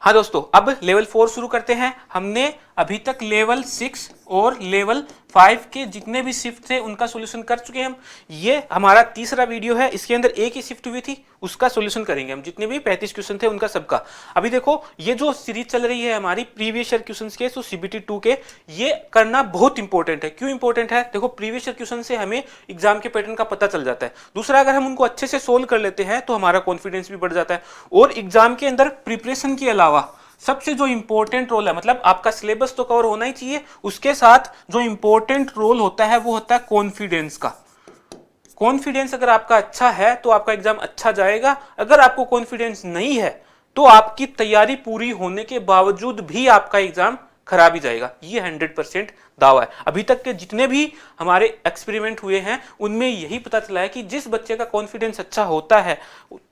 हाँ दोस्तों, अब लेवल 4 शुरू करते हैं। हमने अभी तक लेवल 6 और लेवल 5 के जितने भी शिफ्ट थे उनका सॉल्यूशन कर चुके हैं हम। ये हमारा तीसरा वीडियो है, इसके अंदर एक ही शिफ्ट हुई थी, उसका सॉल्यूशन करेंगे हम। जितने भी 35 क्वेश्चन थे उनका सबका। अभी देखो, ये जो सीरीज चल रही है हमारी प्रीवियस ईयर क्वेश्चंस के, तो CBT 2 के, ये करना बहुत इंपॉर्टेंट है। क्यों इंपॉर्टेंट है? देखो, प्रीवियस ईयर क्वेश्चन से हमें एग्जाम के पैटर्न का पता चल जाता है। दूसरा, अगर हम उनको अच्छे से सोल्व कर लेते हैं तो हमारा कॉन्फिडेंस भी बढ़ जाता है। और एग्जाम के अंदर प्रिपरेशन के अलावा सबसे जो इंपॉर्टेंट रोल है, मतलब आपका सिलेबस तो कवर होना ही चाहिए, उसके साथ जो इंपॉर्टेंट रोल होता है वो होता है कॉन्फिडेंस का। कॉन्फिडेंस अगर आपका अच्छा है तो आपका एग्जाम अच्छा जाएगा। अगर आपको कॉन्फिडेंस नहीं है तो आपकी तैयारी पूरी होने के बावजूद भी आपका एग्जाम खराब ही जाएगा। ये 100% दावा है। अभी तक के जितने भी हमारे एक्सपेरिमेंट हुए हैं उनमें यही पता चला है कि जिस बच्चे का कॉन्फिडेंस अच्छा होता है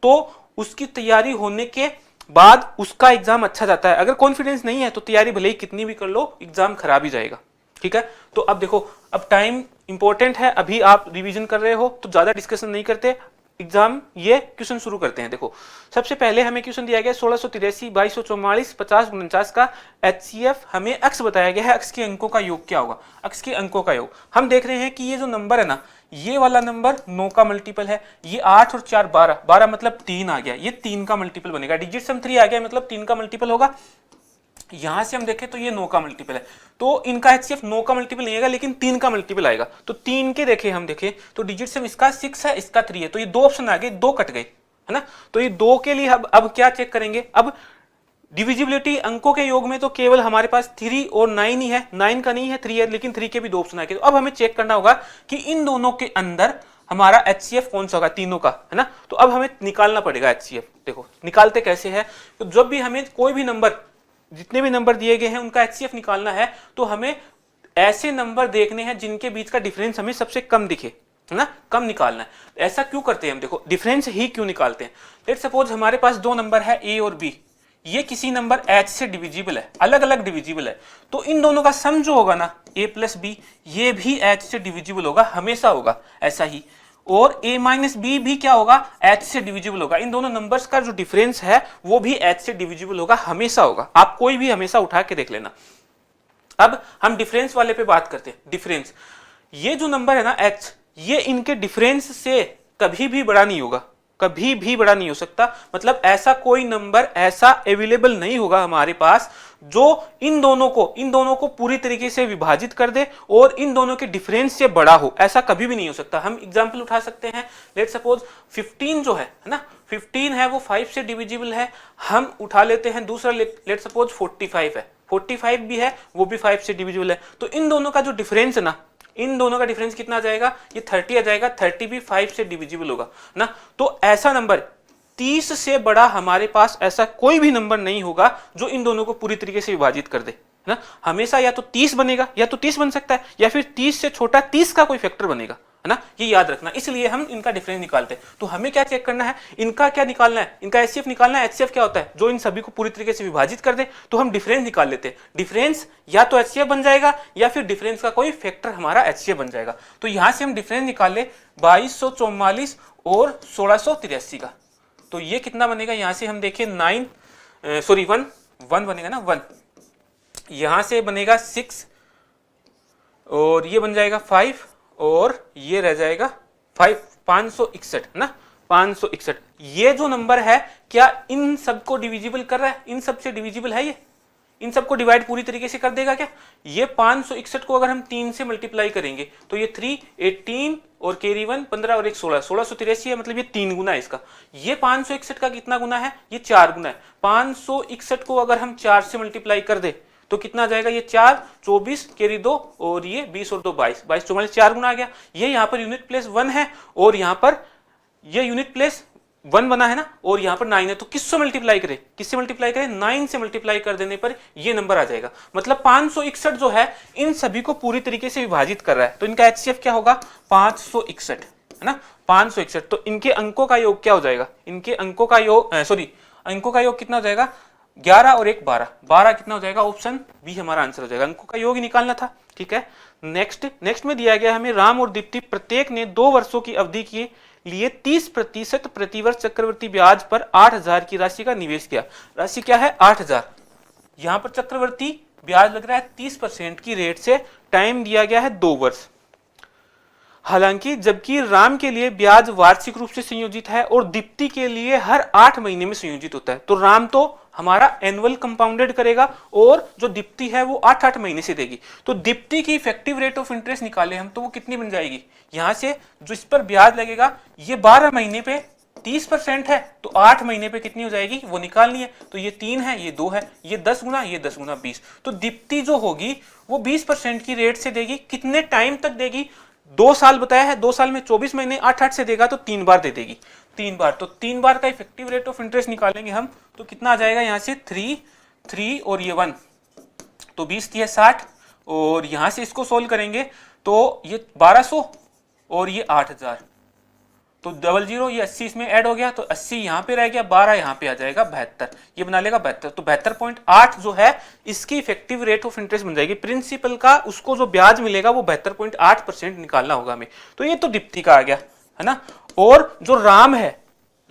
तो उसकी तैयारी होने के बाद उसका एग्जाम अच्छा जाता है। अगर कॉन्फिडेंस नहीं है तो तैयारी भले ही कितनी भी कर लो, एग्जाम खराब ही जाएगा। ठीक है, तो अब देखो, अब टाइम इंपॉर्टेंट है, अभी आप रिवीजन कर रहे हो तो ज्यादा डिस्कशन नहीं करते, एग्जाम ये क्वेश्चन शुरू करते हैं। देखो, सबसे पहले हमें क्वेश्चन दिया गया 1683, 2244, 5049 का HCF हमें अक्स बताया गया है। अक्स के अंकों का योग क्या होगा? अक्स के अंकों का योग हम देख रहे हैं कि ये जो नंबर है ना, ये वाला नंबर 9 का मल्टीपल है। ये 8 और 4 12, 12 मतलब 3 आ गया, ये 3 का मल्टीपल बनेगा। डिजिट सम 3 आ गया मतलब 3 का मल्टीपल होगा। यहां से हम देखें तो ये 9 का मल्टीपल है, तो इनका HCF 9 का मल्टीपल नहीं आएगा लेकिन 3 का मल्टीपल आएगा। तो 3 के देखें, हम देखें तो डिजिट सम इसका 6 है, इसका 3 है, तो ये 2 ऑप्शन आ गए, 2 कट गए, है ना। तो ये 2 के लिए अब क्या चेक करेंगे? अब डिविजिबिलिटी अंकों के योग में तो केवल हमारे पास 3 और 9 ही है, 9 का नहीं है, 3 है, लेकिन 3 के भी 2 ऑप्शन आ गए। तो अब हमें चेक करना होगा कि इन दोनों के अंदर हमारा HCF कौन सा होगा, तीनों का, है ना। तो अब हमें निकालना पड़ेगा HCF। देखो निकालते कैसे है, तो जब भी हमें कोई भी नंबर, जितने भी नंबर दिए गए हैं उनका HCF निकालना है तो हमें ऐसे नंबर देखने हैं जिनके बीच का डिफरेंस हमें सबसे कम दिखे, है ना, कम निकालना है। ऐसा क्यों करते हैं हम? देखो, डिफरेंस ही क्यों निकालते हैं। लेट सपोज हमारे पास दो नंबर है A और B, ये किसी नंबर H से डिविजिबल है, अलग अलग डिविजिबल है, तो इन दोनों का सम जो होगा ना, A प्लस B, ये भी H से डिविजिबल होगा, हमेशा होगा ऐसा ही। और A माइनस बी भी क्या होगा? H से डिविजिबल होगा। इन दोनों नंबर्स का जो डिफरेंस है वो भी H से डिविजिबल होगा, हमेशा होगा। आप कोई भी हमेशा उठा के देख लेना। अब हम डिफरेंस वाले पे बात करते हैं। डिफरेंस, ये जो नंबर है ना H, ये इनके डिफरेंस से कभी भी बड़ा नहीं होगा, कभी भी बड़ा नहीं हो सकता। मतलब ऐसा कोई नंबर ऐसा अवेलेबल नहीं होगा हमारे पास जो इन दोनों को पूरी तरीके से विभाजित कर दे और इन दोनों के डिफरेंस से बड़ा हो, ऐसा कभी भी नहीं हो सकता। हम एग्जांपल उठा सकते हैं। लेट सपोज 15 जो है ना, 15 है वो 5 से डिविजिबल है। हम उठा लेते हैं दूसरा, लेट सपोज 45 है, 45 भी है, वो भी 5 से डिविजिबल है। तो इन दोनों का जो डिफरेंस है ना, इन दोनों का डिफरेंस कितना आ जाएगा? ये 30 आ जाएगा। 30 भी 5 से डिविजिबल होगा ना। तो ऐसा नंबर 30 से बड़ा हमारे पास ऐसा कोई भी नंबर नहीं होगा जो इन दोनों को पूरी तरीके से विभाजित कर दे, है ना। हमेशा या तो 30 बनेगा, या तो 30 बन सकता है, या फिर 30 से छोटा 30 का कोई फैक्टर बनेगा, है ना। ये याद रखना, इसलिए हम इनका डिफरेंस निकालते हैं। तो हमें क्या चेक करना है? इनका क्या निकालना है? इनका HCF निकालना है। HCF क्या होता है? जो इन सभी को पूरी तरीके से विभाजित कर दे। तो हम डिफरेंस निकाल लेते हैं। डिफरेंस या तो HCF बन जाएगा या फिर डिफरेंस का कोई फैक्टर हमारा HCF बन जाएगा। तो यहां से हम डिफरेंस निकाले 2244 और 1683 का, तो ये कितना बनेगा? यहां से हम देखें 1 बनेगा ना, 1, यहां से बनेगा 6 और ये बन जाएगा 5 और ये रह जाएगा 5, 561, है ना, 561। ये जो नंबर है क्या इन सबको डिविजिबल कर रहा है? इन सब से डिविजिबल है ये? इन सबको डिवाइड पूरी तरीके से कर देगा क्या? ये 561 को अगर हम 3 से मल्टीप्लाई करेंगे तो ये 3, 18 और कैरी 1, 15 और 1 16, 1683 है, मतलब ये 3 गुना है इसका। ये 561 का कितना गुना है? ये 4 गुना है। 561 को अगर हम 4 से मल्टीप्लाई कर दे तो कितना आ जाएगा? ये 4, 24 कैरी 2 और ये 20 और 2 22, 22 44, 4 गुना आ गया। ये यहाँ पर यूनिट प्लेस 1 है और यहाँ पर ये यूनिट प्लेस 1 बना है ना, और यहाँ पर 9 है। तो किससे मल्टीप्लाई करें? किससे मल्टीप्लाई करें? 9 से मल्टीप्लाई कर देने पर ये नंबर आ जाएगा। मतलब 561 जो है इन सभी को पूरी तरीके से विभाजित कर रहा है। तो इनका HCF क्या होगा? 561, है ना, 561। तो इनके अंकों का योग क्या हो जाएगा? इनके अंकों का योग, अंकों का योग कितना हो जाएगा? 11 और 1 12, 12 कितना हो जाएगा? ऑप्शन बी हमारा आंसर हो जाएगा। अंकों का योग ही निकालना था। ठीक है, नेक्स्ट में दिया गया हमें राम और दीप्ति प्रत्येक ने 2 वर्षों की अवधि के लिए 30% प्रतिवर्ष चक्रवर्ती ब्याज पर 8,000 की राशि का निवेश किया। राशि क्या है? 8,000। यहां पर चक्रवर्ती ब्याज लग रहा है 30% की रेट से, टाइम दिया गया है 2 वर्ष। हालांकि जबकि राम के लिए ब्याज वार्षिक रूप से संयोजित है और दीप्ति के लिए हर 8 महीने में संयोजित होता है, तो राम तो हमारा एनुअल कंपाउंडेड करेगा और जो दीप्ति है वो 8-8 महीने से देगी। तो दीप्ति की इफेक्टिव रेट ऑफ इंटरेस्ट निकाले हम तो वो कितनी बन जाएगी? यहां से जो इस पर ब्याज लगेगा ये 12 महीने पे 30% है, तो 8 महीने पे कितनी हो जाएगी वो निकालनी है। तो ये 3 है, ये 2 है, ये 10 गुना, ये 10 गुना 20। तो दीप्ति जो होगी वो 20% की रेट से देगी। कितने टाइम तक देगी? 2 साल बताया है, 2 साल में 24 महीने, 8-8 से देगा तो 3 बार दे देगी, 3 बार। तो 3 बार का इफेक्टिव रेट ऑफ इंटरेस्ट निकालेंगे हम तो कितना आ जाएगा? यहां से 3 और ये 1, तो 20 है 60, और यहां से इसको सोल्व करेंगे तो ये 1200 और ये 8,000, तो 00, ये 80 इसमें ऐड हो गया, तो 80 यहां पे रह गया, 12 यहां पे आ जाएगा 72, ये बना लेगा 72। तो 72.8 जो है इसकी इफेक्टिव रेट ऑफ इंटरेस्ट बन जाएगी। प्रिंसिपल का उसको जो ब्याज मिलेगा वो 72.8% निकालना होगा हमें। तो ये तो दीप्ति का आ गया है ना। और जो राम है,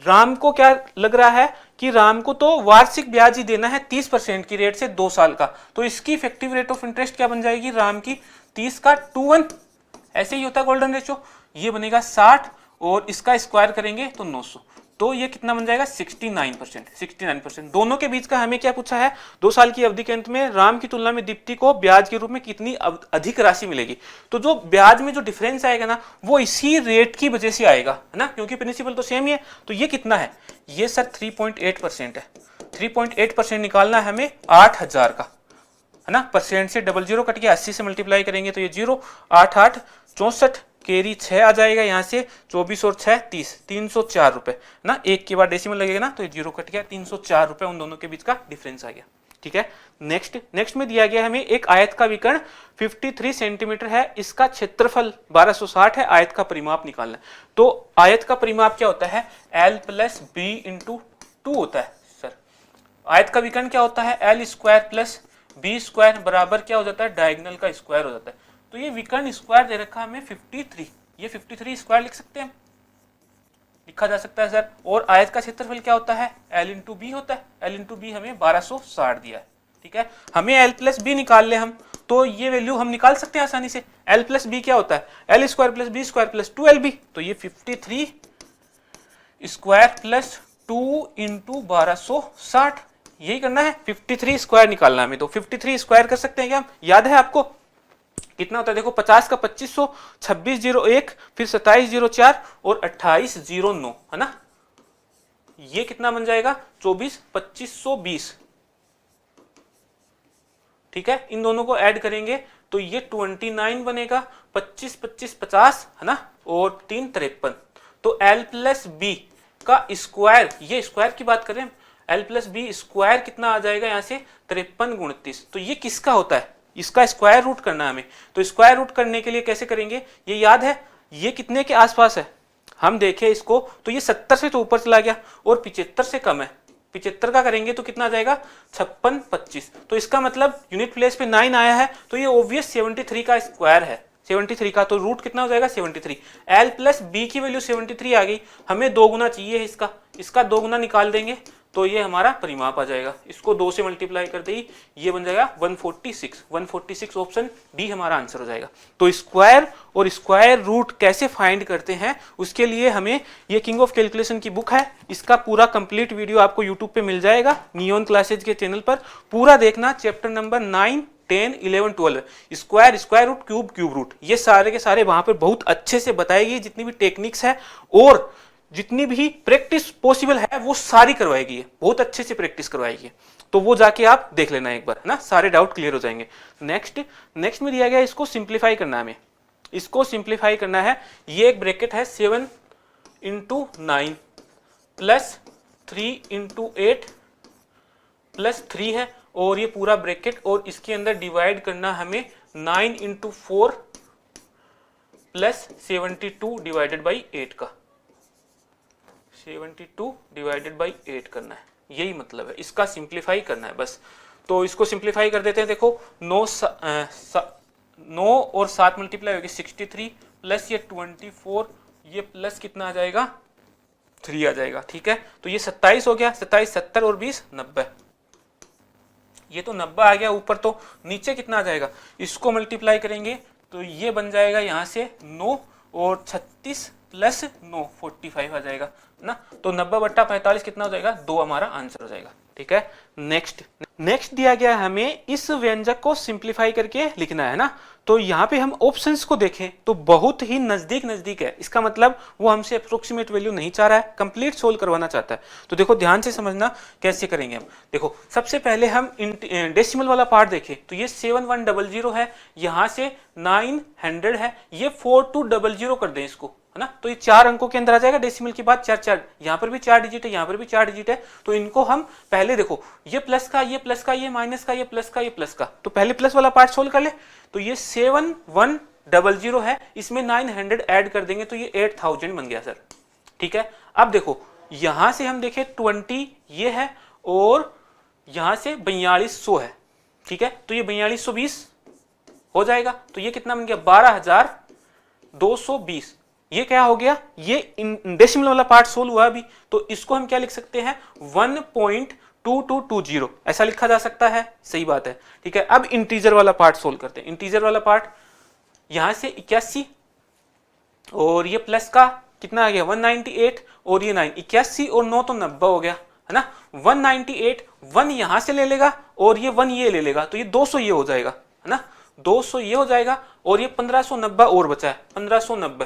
राम को क्या लग रहा है कि राम को तो वार्षिक ब्याज ही देना है 30% की रेट से 2 साल का, तो इसकी इफेक्टिव रेट ऑफ इंटरेस्ट क्या बन जाएगी? राम की 30 का 2:1, ऐसे ही होता है गोल्डन रेशियो, ये बनेगा 60 और इसका स्क्वायर करेंगे तो 900, तो ये कितना बन जाएगा? 69%। दोनों के बीच का हमें क्या पूछा है? 2 साल की अवधि के अंत में राम की तुलना में दीप्ति को ब्याज के रूप में कितनी अधिक राशि मिलेगी। तो जो ब्याज में जो डिफरेंस आएगा ना वो इसी रेट की वजह से आएगा, है ना, क्योंकि प्रिंसिपल तो सेम ही है। तो ये कितना है? ये सर 3.8% है। 3.8% निकालना है हमें 8,000 का, है ना। परसेंट से 00 कट गया, 80 से मल्टीप्लाई करेंगे तो ये 0, 8 8 64, केरी 6 आ जाएगा, यहाँ से 24 और 6 30, 304 रुपए ना। एक के बाद डेसिमल लगेगा ना तो ये 0 कट गया, 304 रुपए उन दोनों के बीच का डिफरेंस आ गया। ठीक है। नेक्स्ट में दिया गया हमें एक आयत का विकर्ण 53 सेंटीमीटर है, इसका क्षेत्रफल 1260 है, आयत का परिमाप निकालना है। तो आयत का परिमाप क्या होता है? L + B × 2 होता है सर। आयत का विकर्ण क्या होता है? L² + B² बराबर क्या हो जाता है? डायगोनल का स्क्वायर हो जाता है। तो ये विकर्ण स्क्वायर दे रखा है हमें 53, ये 53 स्क्वायर लिख सकते हैं, लिखा जा सकता है सर। और आयत का क्षेत्रफल क्या होता है? L × B होता है। L × B हमें 1260 दिया है। ठीक है, हमें L + B निकाल ले हम, तो ये वैल्यू हम निकाल सकते हैं आसानी से। L + B क्या होता है? L² + B² + 2LB, तो ये 53 स्क्वायर + 2 × 1260, यही करना है। 53 स्क्वायर निकालना है हमें, तो 53 स्क्वायर कर सकते हैं क्या? याद है आपको कितना होता है? देखो 50 का 2500, 2601, फिर 2704 और 2809, है ना। ये कितना बन जाएगा? 24,2520। ठीक है, इन दोनों को ऐड करेंगे तो ये 29 बनेगा, 25 25 50, है ना, और 3 53। तो L + B का स्क्वायर, ये स्क्वायर की बात करें, L + B स्क्वायर कितना आ जाएगा यहाँ से? 53 × 29। तो ये किसका होता है? इसका स्क्वायर रूट करना है हमें। तो स्क्वायर रूट करने के लिए कैसे करेंगे? ये याद है, ये कितने के आसपास है? हम देखें इसको तो ये 70 से तो ऊपर चला गया और 75 से कम है। 75 का करेंगे तो कितना आ जाएगा? 56 25। तो इसका मतलब यूनिट प्लेस पे 9 आया है, तो ये ऑब्वियस 73 का स्क्वायर है, 73 का। तो रूट कितना हो जाएगा? 73। L + B की वैल्यू 73 आ गई, हमें 2 गुना चाहिए इसका 2 गुना निकाल देंगे तो ये हमारा परिमाप आ जाएगा। इसको 2 से मल्टीप्लाई कर देगी, ये बन जाएगा 146 ऑप्शन डी हमारा आंसर हो जाएगा। तो स्क्वायर और स्क्वायर रूट कैसे फाइंड करते हैं उसके लिए हमें ये किंग ऑफ कैलकुलेशन की बुक है, इसका पूरा कंप्लीट वीडियो आपको यूट्यूब पे मिल जाएगा, नियॉन क्लासेज के चैनल पर। पूरा देखना, chapter number 9 10 11 12 square root, cube root, ये सारे के सारे वहां पर बहुत अच्छे से बताएगी। जितनी भी टेक्निक्स है और जितनी भी प्रैक्टिस पॉसिबल है वो सारी करवाएगी, बहुत अच्छे से प्रैक्टिस करवाएगी। तो वो जाके आप देख लेना एक बार, है ना, सारे डाउट क्लियर हो जाएंगे। नेक्स्ट में दिया गया इसको सिंप्लीफाई करना है हमें, इसको सिंप्लीफाई करना है। ये एक ब्रैकेट है 7 × 9 + 3 × 8 + 3 है, और ये पूरा ब्रैकेट, और इसके अंदर डिवाइड करना हमें 9 × 4 + 72 / 8 का, 72 / 8 करना है, यही मतलब है, इसका सिंप्लीफाई करना है बस। तो इसको सिंप्लीफाई कर देते हैं। देखो 9 और 7 मल्टीप्लाई होगी 63 प्लस ये 24, ये प्लस कितना आ जाएगा 3 आ जाएगा। ठीक है, तो ये 27 हो गया, 27 70 और 20 90, ये तो 90 आ गया ऊपर, तो नीचे कितना आ जाएगा, इसको मल्टीप्लाई करेंगे तो ये बन जाएगा यहाँ से 9 और 36 प्लस 9 45 आ जाएगा ना। तो 90/45 कितना हो जाएगा, 2 हमारा आंसर हो जाएगा। ठीक है, नेक्स्ट दिया गया हमें इस व्यंजक को सिंप्लीफाई करके लिखना है ना। तो यहाँ पे हम ऑप्शंस को देखें तो बहुत ही नजदीक है, इसका मतलब वो हमसे अप्रोक्सीमेट वैल्यू नहीं चाह रहा है, कंप्लीट सोल्व करवाना चाहता है। तो देखो ध्यान से समझना कैसे करेंगे हम। देखो सबसे पहले हम डेसिमल वाला पार्ट देखें तो ये 7100 है, यहाँ से 900 है, ये 4200 कर दें इसको, है ना। तो ये 4 अंकों के अंदर आ जाएगा, डेसिमल के बाद 4 यहाँ पर भी 4 डिजिट है, यहाँ पर भी 4 डिजिट है। तो इनको हम पहले देखो, ये प्लस का, ये प्लस का, ये माइनस का, ये प्लस का, ये प्लस का, तो पहले प्लस वाला पार्ट सोल्व कर ले। तो ये 7100 है, इसमें 900 ऐड कर देंगे तो ये 8000 बन गया सर। ठीक है, अब देखो यहां से हम देखें 20 ये है और यहां से 4200 है। ठीक है, तो ये 4220 हो जाएगा, तो ये कितना बन गया 12220। ये क्या हो गया, ये डेसिमल वाला पार्ट सोल्व हुआ अभी, तो इसको हम क्या लिख सकते हैं 1.2220 ऐसा लिखा जा सकता है, सही बात है। ठीक है, अब इंटीजर वाला पार्ट सोल्व करते हैं। इंटीजर वाला पार्ट यहां से 81 और ये प्लस का कितना आ गया 198 और ये 9, 81 और 9 तो 90 हो गया, है ना। 198 1 यहां से ले लेगा और ये 1 ये ले लेगा, तो ये 200 ये हो जाएगा, है ना, 200 ये हो जाएगा। और ये 1590 और बचा है 1590।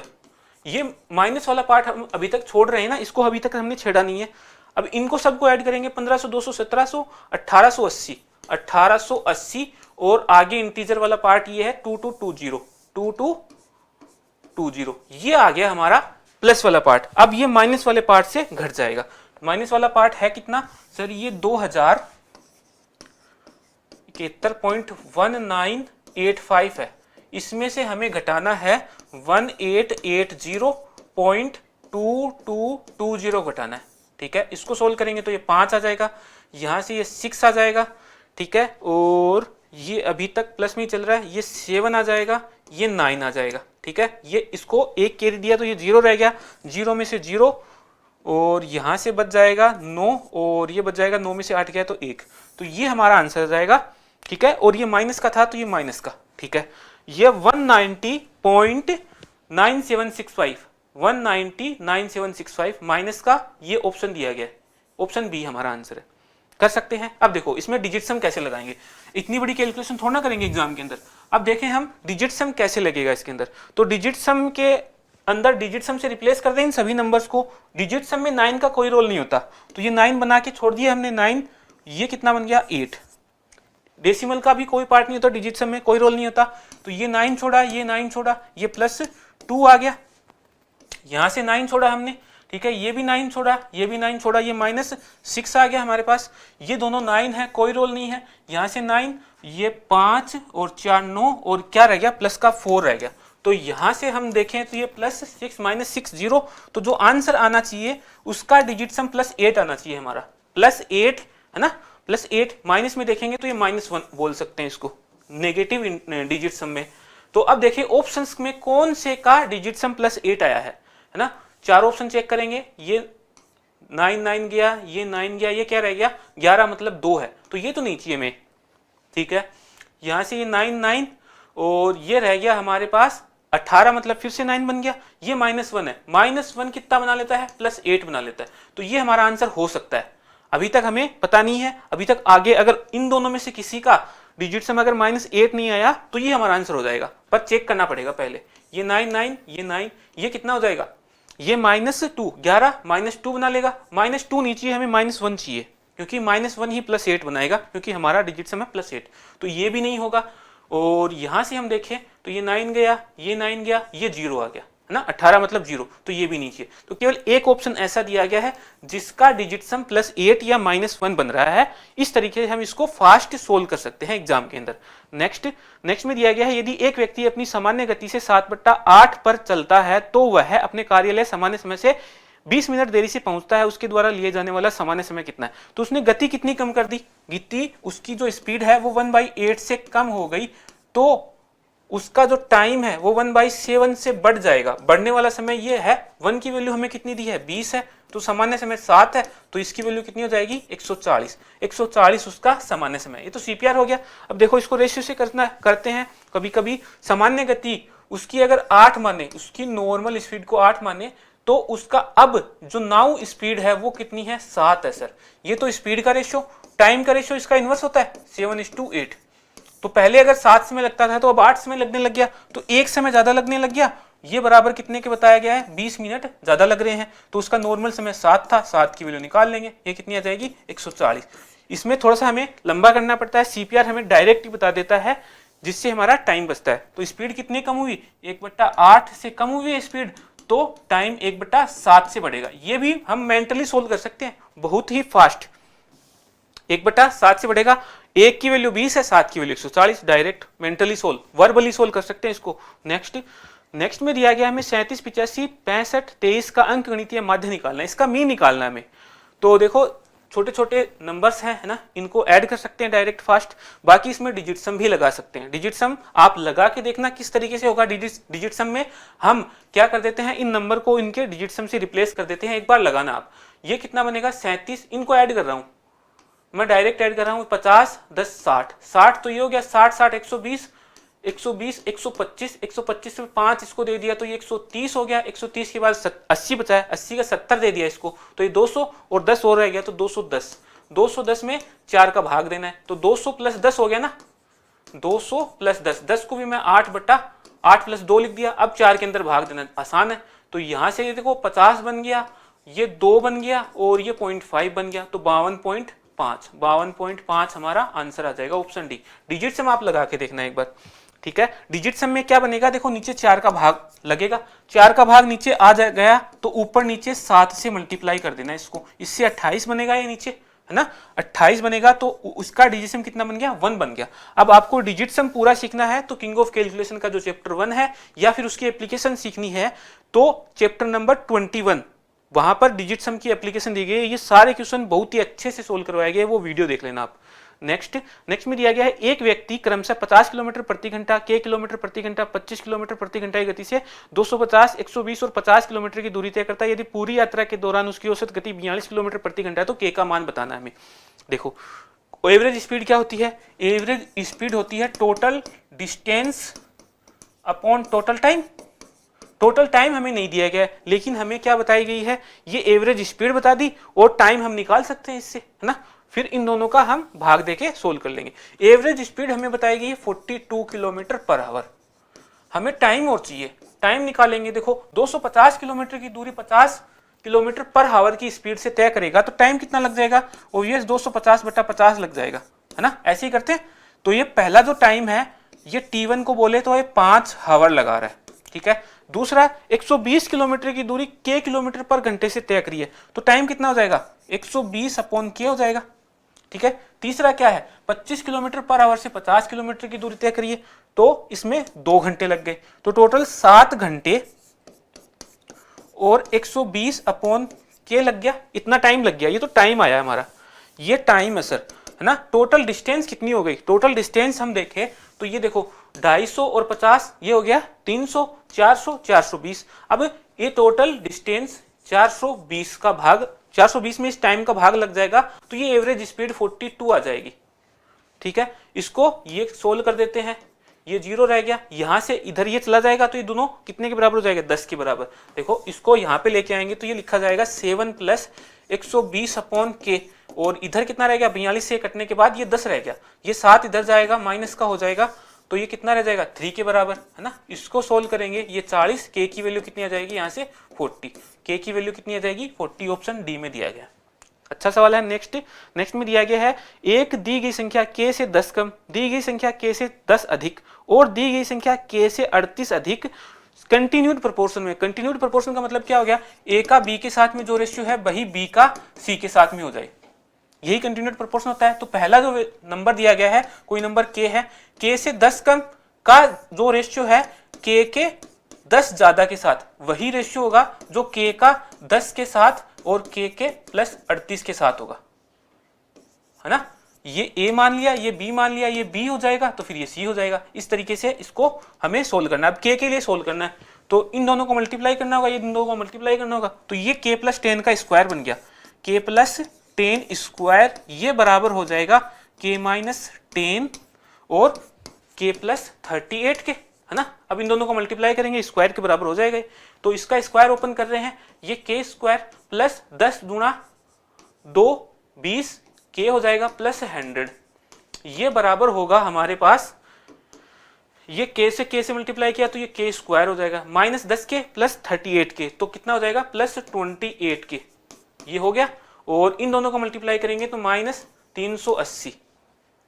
ये माइनस वाला पार्ट हम अभी तक छोड़ रहे हैं ना, इसको अभी तक हमने छेड़ा नहीं है। अब इनको सबको ऐड करेंगे 1500 200 1700 1880 1880 और आगे इंटीजर वाला पार्ट ये है 2220 ये आ गया हमारा प्लस वाला पार्ट। अब ये माइनस वाले पार्ट से घट जाएगा। माइनस वाला पार्ट है कितना सर, ये 2071.1985 है, इसमें से हमें घटाना है 1880.2220 घटाना है। ठीक है, इसको सोल्व करेंगे तो ये 5 आ जाएगा, यहां से ये 6 आ जाएगा। ठीक है, और ये अभी तक प्लस में ही चल रहा है, ये 7 आ जाएगा, ये 9 आ जाएगा। ठीक है, ये इसको एक कैरी दिया तो ये 0 रह गया, 0 में से 0 और यहां से बच जाएगा 9 और ये बच जाएगा 9 में से 8 गया तो 1, तो ये हमारा आंसर आ जाएगा। ठीक है, और ये माइनस का था तो ये माइनस का। ठीक है, ये 190.9765 माइनस का ये ऑप्शन दिया गया है, ऑप्शन बी हमारा आंसर है। कर सकते हैं। अब देखो इसमें डिजिट सम कैसे लगाएंगे, इतनी बड़ी कैलकुलेशन थोड़ा ना करेंगे एग्जाम के अंदर। अब देखें हम डिजिट सम कैसे लगेगा इसके अंदर। तो डिजिट सम के अंदर डिजिट सम से रिप्लेस कर दें इन सभी नंबर्स को। डिजिट सम में 9 का कोई रोल नहीं होता, तो ये 9 बना के छोड़ दिया हमने 9, ये कितना बन गया 8। डेसिमल का भी कोई पार्ट नहीं होता, डिजिट सम में कोई रोल नहीं होता, तो ये 9 छोड़ा, ये 9 छोड़ा, ये +2 आ गया, यहां से 9 छोड़ा हमने। ठीक है, ये भी 9 छोड़ा, ये भी 9 छोड़ा, ये -6 आ गया हमारे पास। ये दोनों 9 है, कोई रोल नहीं है, यहां से 9, ये 5 और 4 9 और क्या रह गया प्लस का 4 रह गया। तो यहां से हम देखें तो ये +6 -6 0, तो जो आंसर आना चाहिए उसका डिजिट सम +8 आना चाहिए हमारा, +8 है ना, +8। माइनस में देखेंगे तो ये -1 बोल सकते हैं इसको, नेगेटिव डिजिट सम में। तो अब देखिए ऑप्शंस में कौन से का डिजिट सम +8 आया है ना। 4 ऑप्शन चेक करेंगे, ये 9 गया, ये 9 गया, ये क्या रह गया 11 मतलब 2 है, तो ये तो नहीं चाहिए हमें। ठीक है, यहां से ये 9 और ये रह गया हमारे पास 18 मतलब फिर से 9 बन गया, ये -1 है, -1 कितना बना लेता है +8 बना लेता है, तो ये हमारा आंसर हो सकता है। अभी तक हमें पता नहीं है, अभी तक आगे अगर इन दोनों में से किसी का डिजिट सम अगर -8 नहीं आया तो ये हमारा आंसर हो जाएगा, पर चेक करना पड़ेगा पहले। ये 9 ये 9, ये कितना हो जाएगा, ये -2 11 -2 बना लेगा, -2 नहीं चाहिए हमें, -1 चाहिए, क्योंकि -1 ही +8 बनाएगा, क्योंकि हमारा डिजिट सम है +8, तो ये भी नहीं होगा। और यहां से हम देखें तो ये 9 गया, ये 9 गया, ये 0 आ गया है ना, 18 मतलब 0, तो ये भी नहीं चाहिए। तो केवल एक ऑप्शन ऐसा दिया गया है जिसका डिजिट सम +8 या -1 बन रहा है। इस तरीके से हम इसको फास्ट सोल्व कर सकते हैं एग्जाम के अंदर। नेक्स्ट में दिया गया है, यदि एक व्यक्ति अपनी सामान्य गति से 7/8 पर चलता है तो वह अपने कार्यालय सामान्य समय से 20 मिनट देरी से पहुंचता है, उसके द्वारा लिए जाने वाला सामान्य समय कितना है। तो उसने गति कितनी कम कर दी, गति उसकी जो स्पीड है वो 1/8 से कम हो गई, तो उसका जो टाइम है वो 1/7 से बढ़ जाएगा। बढ़ने वाला समय ये है, 1 की वैल्यू हमें कितनी दी है 20 है, तो सामान्य समय 7 है, तो इसकी वैल्यू कितनी हो जाएगी 140 उसका सामान्य समय। ये तो सीपीआर हो गया। अब देखो इसको रेशियो से करते हैं। कभी कभी सामान्य गति उसकी अगर 8 माने, उसकी नॉर्मल स्पीड को 8 माने, तो उसका अब जो नाउ स्पीड है वो कितनी है 7 है सर। ये तो स्पीड का रेशियो, टाइम का रेशियो इसका इनवर्स होता है 7:8। तो पहले अगर 7 समय लगता था तो अब 8 समय लगने लग गया, तो 1 समय ज्यादा लगने लग गया। ये बराबर कितने के बताया गया है 20 मिनट ज्यादा लग रहे हैं, तो उसका नॉर्मल समय 7 था, 7 की वैल्यू निकाल लेंगे, ये कितनी आ जाएगी 140। इसमें थोड़ा सा हमें लंबा करना पड़ता है, सीपीआर हमें डायरेक्ट ही बता देता है जिससे हमारा टाइम बचता है। तो स्पीड कितनी कम हुई 1/8 से कम हुई है स्पीड, तो टाइम 1/7 से बढ़ेगा। ये भी हम मेंटली सोल्व कर सकते हैं बहुत ही फास्ट। 1/7 से बढ़ेगा, 1 की वैल्यू 20 है, 7 की value 140, direct mentally solve, verbally solve कर सकते हैं इसको। नेक्स्ट में दिया गया हमें 37, 85, 65, 23 का अंक गणितीय माध्य निकालना है, इसका मीन निकालना है हमें। तो देखो छोटे छोटे नंबर्स हैं, है ना, इनको ऐड कर सकते हैं डायरेक्ट फास्ट। बाकी इसमें डिजिट सम भी लगा सकते हैं। डिजिट सम आप लगा के देखना किस तरीके से होगा। डिजिट सम में हम क्या कर देते हैं, इन नंबर को इनके डिजिट सम से रिप्लेस कर देते हैं। एक बार लगाना आप, ये कितना बनेगा 37, इनको ऐड कर रहा हूं मैं, डायरेक्ट ऐड कर रहा हूं 50, 10, 60, 60 तो ये हो गया 60, 60, 120, 120, 125, 125 से 5 इसको दे दिया तो ये 130 हो गया। 130 के बाद 80 बचा है, 80 का 70 दे दिया इसको, तो ये 200 और 10 और रह गया तो 210। 210 में 4 का भाग देना है, तो 200 + 10 हो गया ना, 200 + 10, 10 को भी मैं 8/8 + 2 लिख दिया। अब 4 के अंदर भाग देना आसान है, तो यहां से ये देखो 50 बन गया, ये 2 बन गया और ये 0.5 बन गया, तो 52.5 हमारा आंसर आ जाएगा, ऑप्शन डी। डिजिट सम आप लगा के देखना एक बार, ठीक है। डिजिट सम में क्या बनेगा, देखो नीचे 4 का भाग लगेगा, 4 का भाग नीचे आ गया तो ऊपर नीचे 7 से मल्टीप्लाई कर देना इसको, इससे 28 बनेगा, ये नीचे है ना 28 बनेगा, तो उसका डिजिट सम कितना बन गया 1 बन गया। अब आपको डिजिट सम पूरा सीखना है तो किंग ऑफ कैलकुलेशन का जो चैप्टर 1 है या फिर उसकी एप्लीकेशन सीखनी है तो चैप्टर नंबर 21, वहां पर डिजिट सम की एप्लीकेशन दी गई है। ये सारे क्वेश्चन बहुत ही अच्छे से सोल्व करवाए गए, वो वीडियो देख लेना आप। नेक्स्ट में दिया गया है, एक व्यक्ति क्रमशः 50 किलोमीटर प्रति घंटा, k किलोमीटर प्रति घंटा, 25 किलोमीटर प्रति घंटा की गति से 250, 120 और 50 किलोमीटर की दूरी तय करता है। यदि पूरी यात्रा के दौरान उसकी औसत गति 42 किलोमीटर प्रति घंटा है तो k का मान बताना है हमें। देखो एवरेज स्पीड क्या होती है, एवरेज स्पीड होती है total distance upon total time. Total time हमें नहीं दिया गया है, लेकिन हमें क्या बताई गई है, ये एवरेज स्पीड बता दी और टाइम हम निकाल सकते हैं इससे, है ना। फिर इन दोनों का हम भाग देके सोल्व कर लेंगे। एवरेज स्पीड हमें बताई गई है 42 किलोमीटर पर आवर। हमें टाइम और चाहिए, टाइम निकालेंगे। देखो 250 किलोमीटर की दूरी 50 किलोमीटर पर आवर की स्पीड से तय करेगा तो टाइम कितना लग जाएगा, ओवियस 250/50 लग जाएगा, है ना। ऐसे ही करते हैं। तो ये पहला जो टाइम है ये T1 को बोले तो ये 5 आवर लगा रहा है, ठीक है। दूसरा 120 किलोमीटर की दूरी k किलोमीटर पर घंटे से तय करी है तो टाइम कितना हो जाएगा 120/k हो जाएगा, ठीक है। तीसरा क्या है 25 किलोमीटर पर आवर से 50 किलोमीटर की दूरी तय करिए तो इसमें 2 घंटे लग गए, तो टोटल 7 घंटे और 120/k लग गया, इतना टाइम लग गया। ये तो टाइम आया हमारा, ये टाइम है सर, है ना। टोटल डिस्टेंस कितनी हो गई, टोटल डिस्टेंस हम देखें तो ये देखो 250 और 50 ये हो गया 300, 400, 420। अब ये टोटल डिस्टेंस 420 का भाग, 420 में इस टाइम का भाग लग जाएगा तो ये एवरेज स्पीड 42 आ जाएगी, ठीक है। इसको ये सोल्व कर देते हैं, ये 0 रह गया, यहां से इधर ये चला जाएगा तो ये दोनों कितने के बराबर हो जाएगा 10 के बराबर। देखो इसको यहां पे लेके आएंगे तो ये लिखा जाएगा 7 + 120/k और इधर कितना रह गया 42 से कटने के बाद ये 10 रह गया, ये 7 इधर जाएगा माइनस का हो जाएगा तो ये कितना रह जाएगा 3 के बराबर, है ना। इसको सोल्व करेंगे, ये 40, k की वैल्यू कितनी आ जाएगी यहाँ से 40, k की वैल्यू कितनी आ जाएगी 40, ऑप्शन डी में दिया गया। अच्छा सवाल है। नेक्स्ट में दिया गया है, एक दी गई संख्या k से 10 कम, दी गई संख्या k से 10 अधिक और दी गई संख्या k से 38 अधिक कंटिन्यूड प्रोपोर्शन में। कंटिन्यूड प्रोपोर्शन का मतलब क्या हो गया, a का b के साथ में जो रेशियो है वही b का c के साथ में हो जाए, यही कंटिन्यूड प्रोपोर्शन होता है। तो पहला जो नंबर दिया गया है कोई नंबर k है, k से 10 कम का जो रेशियो है k के 10 ज्यादा के साथ वही रेशियो होगा जो k का 10 के साथ और k के +38 के साथ होगा, है ना। ये a मान लिया, ये b मान लिया, ये b हो जाएगा तो फिर ये c हो जाएगा। इस तरीके से इसको हमें सोल्व करना है। अब k के लिए सोल्व करना है तो इन दोनों को मल्टीप्लाई करना होगा, ये इन दोनों को मल्टीप्लाई करना होगा, तो ये k + 10 का स्क्वायर बन गया। k + 10 स्क्वायर ये बराबर हो जाएगा k - 10 और k + 38 के, है ना। अब इन दोनों को मल्टीप्लाई करेंगे, स्क्वायर के बराबर हो जाएगा। तो इसका स्क्वायर ओपन कर रहे हैं, ये k स्क्वायर प्लस 10 गुणा 2 20 k हो जाएगा प्लस 100, ये बराबर होगा हमारे पास, ये k से मल्टीप्लाई किया तो ये k स्क्वायर हो जाएगा -10k प्लस 38k, तो कितना हो जाएगा प्लस 28k, ये हो गया। और इन दोनों को मल्टीप्लाई करेंगे तो -380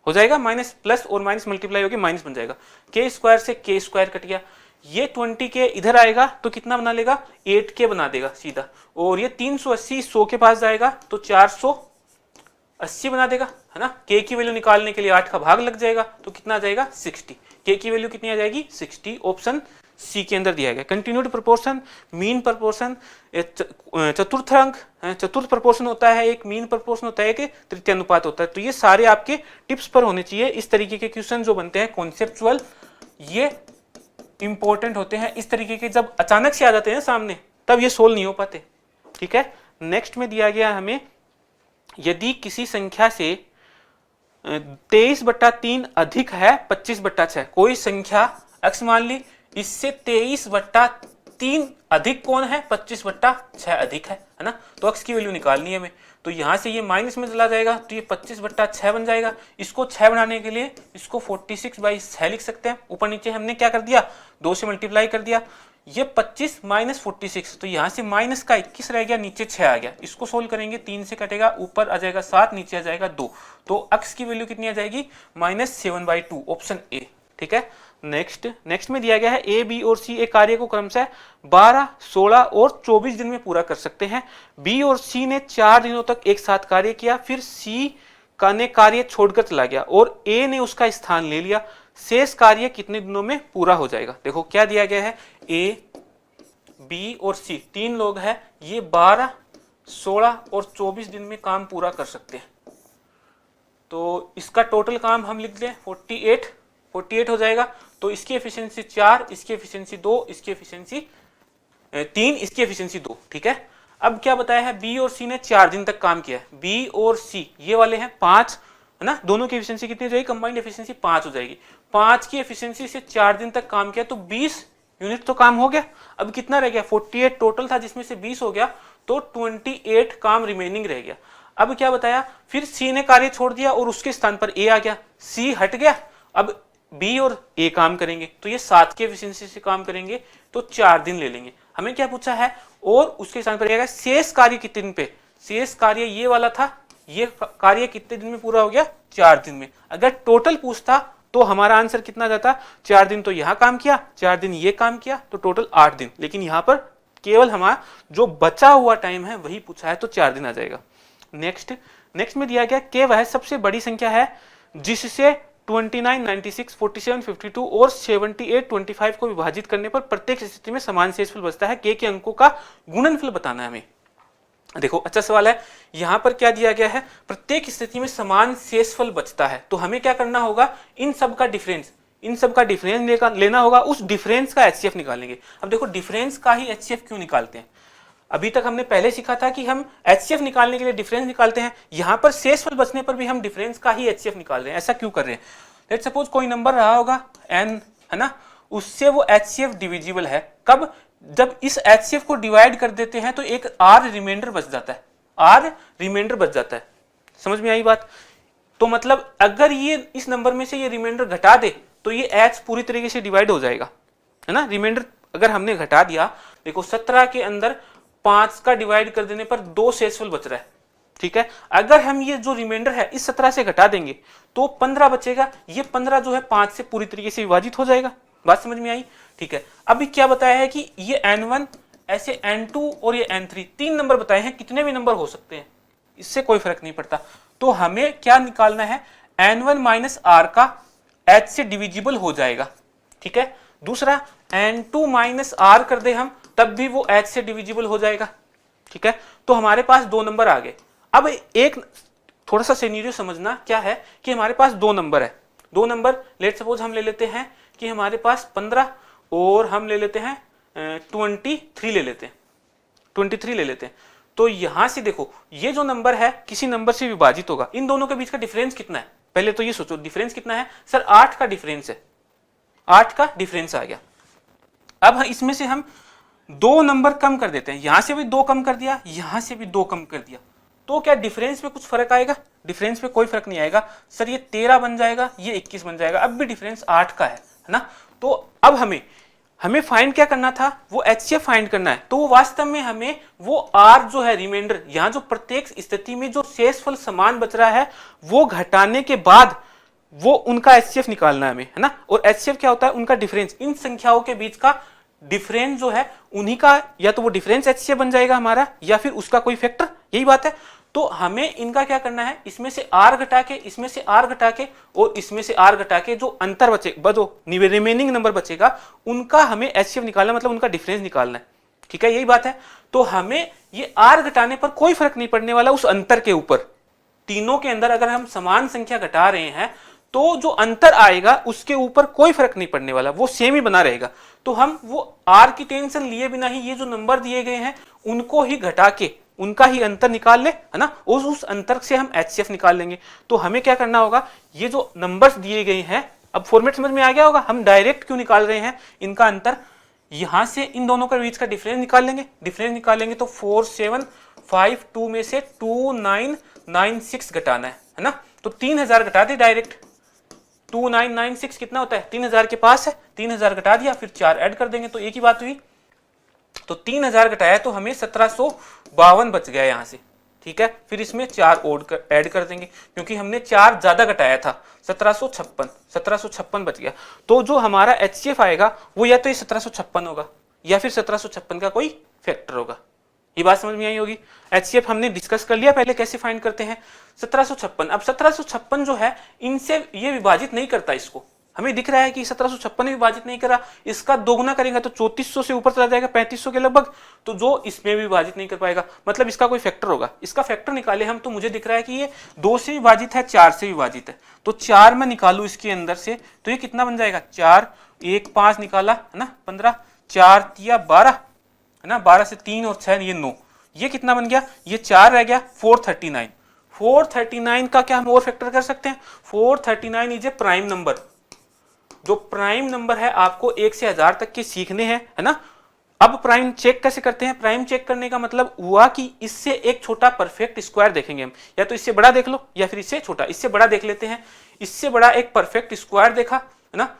हो जाएगा, माइनस प्लस और माइनस मल्टीप्लाई होकर माइनस बन जाएगा। k स्क्वायर से k स्क्वायर कट गया, ये 20k इधर आएगा तो कितना बना लेगा 8k बना देगा सीधा, और ये 380 100 के पास जाएगा तो 480 बना देगा, है ना। k की वैल्यू निकालने के लिए 8 का भाग लग जाएगा तो कितना आ जाएगा 60, k की वैल्यू कितनी आ जाएगी 60, ऑप्शन सी के अंदर दिया गया। कंटिन्यूड प्रोपोर्शन, मीन प्रोपोर्शन, चतुर्थांक, चतुर्थ प्रोपोर्शन होता है, एक मीन प्रोपोर्शन होता है, एक तृतीय अनुपात होता है। तो ये सारे आपके टिप्स पर होने चाहिए। इस तरीके के क्वेश्चन जो बनते हैं कॉन्सेप्चुअल, ये इंपॉर्टेंट होते हैं। इस तरीके के जब अचानक से आ जाते हैं सामने तब ये सोल्व नहीं हो पाते, ठीक है। नेक्स्ट में दिया गया हमें, यदि किसी संख्या से 23/3 अधिक है 25/6, कोई संख्या x मान ली, इससे 23/3 अधिक कौन है 25/6 अधिक है ना। तो x की वैल्यू निकालनी है हमें, तो यहां से ये माइनस में चला जाएगा तो ये 25/6 बन जाएगा। इसको 6 बनाने के लिए इसको 46/6 लिख सकते हैं। ऊपर नीचे हमने क्या कर दिया 2 से मल्टीप्लाई कर दिया, ये 25 - 46, तो यहाँ से माइनस का 21 रह गया, नीचे 6 आ गया। इसको सोल्व करेंगे 3 से कटेगा, ऊपर आ जाएगा 7, नीचे आ जाएगा 2, तो x की वैल्यू कितनी आ जाएगी -7/2, ऑप्शन ए, ठीक है। नेक्स्ट में दिया गया है ए, बी और सी एक कार्य को क्रमशः 12, 16 और 24 दिन में पूरा कर सकते हैं। बी और सी ने 4 दिनों तक एक साथ कार्य किया, फिर सी ने कार्य छोड़कर चला गया और ए ने उसका स्थान ले लिया। शेष कार्य कितने दिनों में पूरा हो जाएगा। देखो क्या दिया गया है, ए, बी और सी 3 लोग हैं, ये 12, 16 और 24 दिन में काम पूरा कर सकते हैं। तो इसका टोटल काम हम लिख दें 48 हो जाएगा। तो इसकी एफिशिएंसी 4, इसकी एफिशिएंसी 2, इसकी एफिशिएंसी 3, इसकी एफिशिएंसी 2, ठीक है। अब क्या बताया है, बी और सी ने 4 दिन तक काम किया है। बी और सी ये वाले हैं 5, है ना, दोनों की एफिशिएंसी कितनी हो जाएगी, कंबाइंड एफिशिएंसी 5 हो जाएगी। 5 की एफिशिएंसी से 4 दिन तक काम किया तो 20 यूनिट तो काम हो गया। अब कितना रह गया, 48 टोटल था जिसमें से 20 हो गया, तो 28 काम रिमेनिंग रह गया। अब क्या बताया, फिर सी ने कार्य छोड़ दिया और उसके स्थान पर ए आ गया, सी हट गया, अब बी और ए काम करेंगे, तो ये 7 की एफिशिएंसी से काम करेंगे तो 4 दिन ले लेंगे। हमें क्या पूछा है, और उसके स्थान पर आएगा शेष कार्य कितने दिन पे, शेष कार्य ये वाला था, ये कार्य कितने दिन में पूरा हो गया 4 दिन में। अगर टोटल पूछता तो हमारा आंसर कितना जाता, 4 दिन तो यहां काम किया, 4 दिन ये काम किया, तो टोटल 8 दिन। लेकिन यहां पर केवल हमारा जो बचा हुआ टाइम है वही पूछा है, तो 4 दिन आ जाएगा। नेक्स्ट में दिया गया कि वह सबसे बड़ी संख्या है जिससे 29, 96, 47, 52 और 78, 25 को विभाजित करने पर प्रत्येक स्थिति में समान शेषफल बचता है। के अंकों का गुणनफल बताना है हमें। देखो अच्छा सवाल है, यहां पर क्या दिया गया है, प्रत्येक स्थिति में समान शेषफल बचता है, तो हमें क्या करना होगा, इन सब का डिफरेंस लेना होगा, उस डिफरेंस का एचसीएफ निकालेंगे। अब देखो डिफरेंस का ही एचसीएफ क्यों निकालते हैं, अभी तक हमने पहले सीखा था कि हम एचसीएफ निकालने के लिए डिफरेंस निकालते हैं, यहां पर शेषफल बचने पर भी हम डिफरेंस का ही एचसीएफ निकाल रहे हैं। ऐसा क्यों कर रहे हैं, लेट्स सपोज कोई नंबर रहा होगा n, है ना, उससे वो एचसीएफ डिविजिबल है, कब, जब इस एचसीएफ को डिवाइड कर देते हैं तो एक r रिमाइंडर बच जाता है, r रिमाइंडर बच जाता है। समझ में आई बात, तो मतलब अगर ये इस नंबर में से ये रिमाइंडर घटा दे तो ये h पूरी तरीके से डिवाइड हो जाएगा, है ना। रिमाइंडर अगर हमने घटा दिया, देखो 17 के अंदर 5 का डिवाइड कर देने पर 2 शेषफल बच रहा है, ठीक है। अगर हम ये जो रिमाइंडर है इस 17 से घटा देंगे तो 15 बचेगा, ये 15 जो है 5 से पूरी तरीके से विभाजित हो जाएगा। बात समझ में आई, ठीक है। अभी क्या बताया है कि ये n1, ऐसे n2 और ये n3 3 नंबर बताए हैं, कितने भी नंबर हो सकते हैं, इससे कोई फर्क नहीं पड़ता। तो हमें क्या निकालना है, n1 माइनस r का h से डिविजिबल हो जाएगा, ठीक है। दूसरा n2 माइनस r कर दे हम, तब भी वो h से डिविजिबल हो जाएगा, ठीक है। तो हमारे पास 2 नंबर आ गए। अब एक थोड़ा सा सिनेरियो समझना क्या है कि हमारे पास दो नंबर है, दो नंबर लेट सपोज हम ले लेते हैं कि हमारे पास 15 और हम ले लेते हैं 23 ले लेते हैं, 23 ले लेते हैं। तो यहां से देखो ये जो नंबर है किसी नंबर से विभाजित होगा, इन दोनों के बीच का डिफरेंस कितना है, पहले तो ये सोचो डिफरेंस कितना है सर, 8 का डिफरेंस है, 8 का डिफरेंस आ गया। अब इसमें से हम दो नंबर कम कर देते हैं, यहां से भी 2 कम कर दिया, यहां से भी 2 कम कर दिया, तो क्या डिफरेंस में कुछ फर्क आएगा? डिफरेंस में कोई फर्क नहीं आएगा सर, ये 13 बन जाएगा, ये 21 बन जाएगा, अब भी डिफरेंस 8 का है ना। तो अब हमें फाइंड क्या करना था, वो HCF फाइंड करना है। तो वो वास्तव में हमें वो R जो है रिमाइंडर, यहां जो प्रत्येक स्थिति में जो शेषफल समान बच रहा है वो घटाने के बाद वो उनका HCF निकालना है हमें, है ना। और HCF क्या होता है, उनका डिफरेंस, इन संख्याओं के बीच का डिफरेंस जो है उन्हीं का, या तो वो डिफरेंस HCF बन जाएगा हमारा या फिर उसका कोई फैक्टर, यही बात है। तो हमें इनका क्या करना है, इसमें से R घटा के, इसमें से R घटा के और इसमें से R घटा के जो अंतर बचेगा, जो रिमेनिंग नंबर बचेगा उनका हमें HCF निकालना, मतलब उनका डिफरेंस निकालना है, ठीक है, यही बात है। तो हमें ये R घटाने पर कोई फर्क नहीं पड़ने वाला उस अंतर के ऊपर, तीनों के अंदर अगर हम समान संख्या घटा रहे हैं तो जो अंतर आएगा उसके ऊपर कोई फर्क नहीं पड़ने वाला, वो सेम ही बना रहेगा। तो हम वो R की टेंशन लिए बिना ही ये जो नंबर दिए गए हैं उनको ही घटा के उनका ही अंतर निकाल ले, है ना, और उस अंतर से हम HCF निकाल लेंगे। तो हमें क्या करना होगा, ये जो नंबर्स दिए गए हैं, अब फॉर्मेट समझ में आ गया होगा, हम डायरेक्ट क्यों निकाल रहे हैं इनका अंतर, यहां से इन दोनों के बीच का डिफरेंस निकाल लेंगे, डिफरेंस निकालेंगे तो 4752 में से 2996 घटाना है ना। तो 3000 घटा दे डायरेक्ट, 2996 कितना होता है, 3000 के पास है, 3000 घटा दिया, फिर 4 ऐड कर देंगे तो एक ही बात हुई। तो 3000 घटाया तो हमें 1752 बच गया यहां से, ठीक है। फिर इसमें 4 ऐड कर देंगे क्योंकि हमने 4 ज्यादा घटाया था, 1756 बच गया। तो जो हमारा HCF आएगा वो या तो ये 1756 होगा या फिर 1756 का कोई फैक्टर होगा। ये बात समझ में आई होगी। HCF हमने डिस्कस कर लिया पहले कैसे फाइंड करते हैं, 1756। अब 1756 जो है इनसे ये विभाजित नहीं करता, इसको हमें दिख रहा है कि 1756 विभाजित नहीं करा, इसका दोगुना करेंगे तो 3400 से ऊपर चला जाएगा, 3500 के लगभग, तो जो इसमें भी विभाजित नहीं कर पाएगा, मतलब इसका कोई फैक्टर होगा। इसका फैक्टर निकाले हम तो मुझे दिख रहा है कि ये 2 से विभाजित है, 4 से विभाजित है, तो 4 में निकालू इसके अंदर से तो ये कितना बन जाएगा, 4 1 5 निकाला है ना, 15, 4 तिया 12 है ना, 12 से 3 और 6 ये 9, ये कितना बन गया, ये 4 रह गया, 439। 439 का क्या हम और फैक्टर कर सकते हैं, 439 इज ए प्राइम नंबर। जो प्राइम नंबर है आपको 1 से 1000 तक के सीखने हैं, है ना। अब प्राइम चेक कैसे करते हैं, प्राइम चेक करने का मतलब हुआ कि इससे एक छोटा परफेक्ट स्क्वायर देखेंगे हम, या तो इससे बड़ा देख लो या फिर इससे छोटा, इससे बड़ा देख लेते हैं। इससे बड़ा एक परफेक्ट स्क्वायर देखा है ना,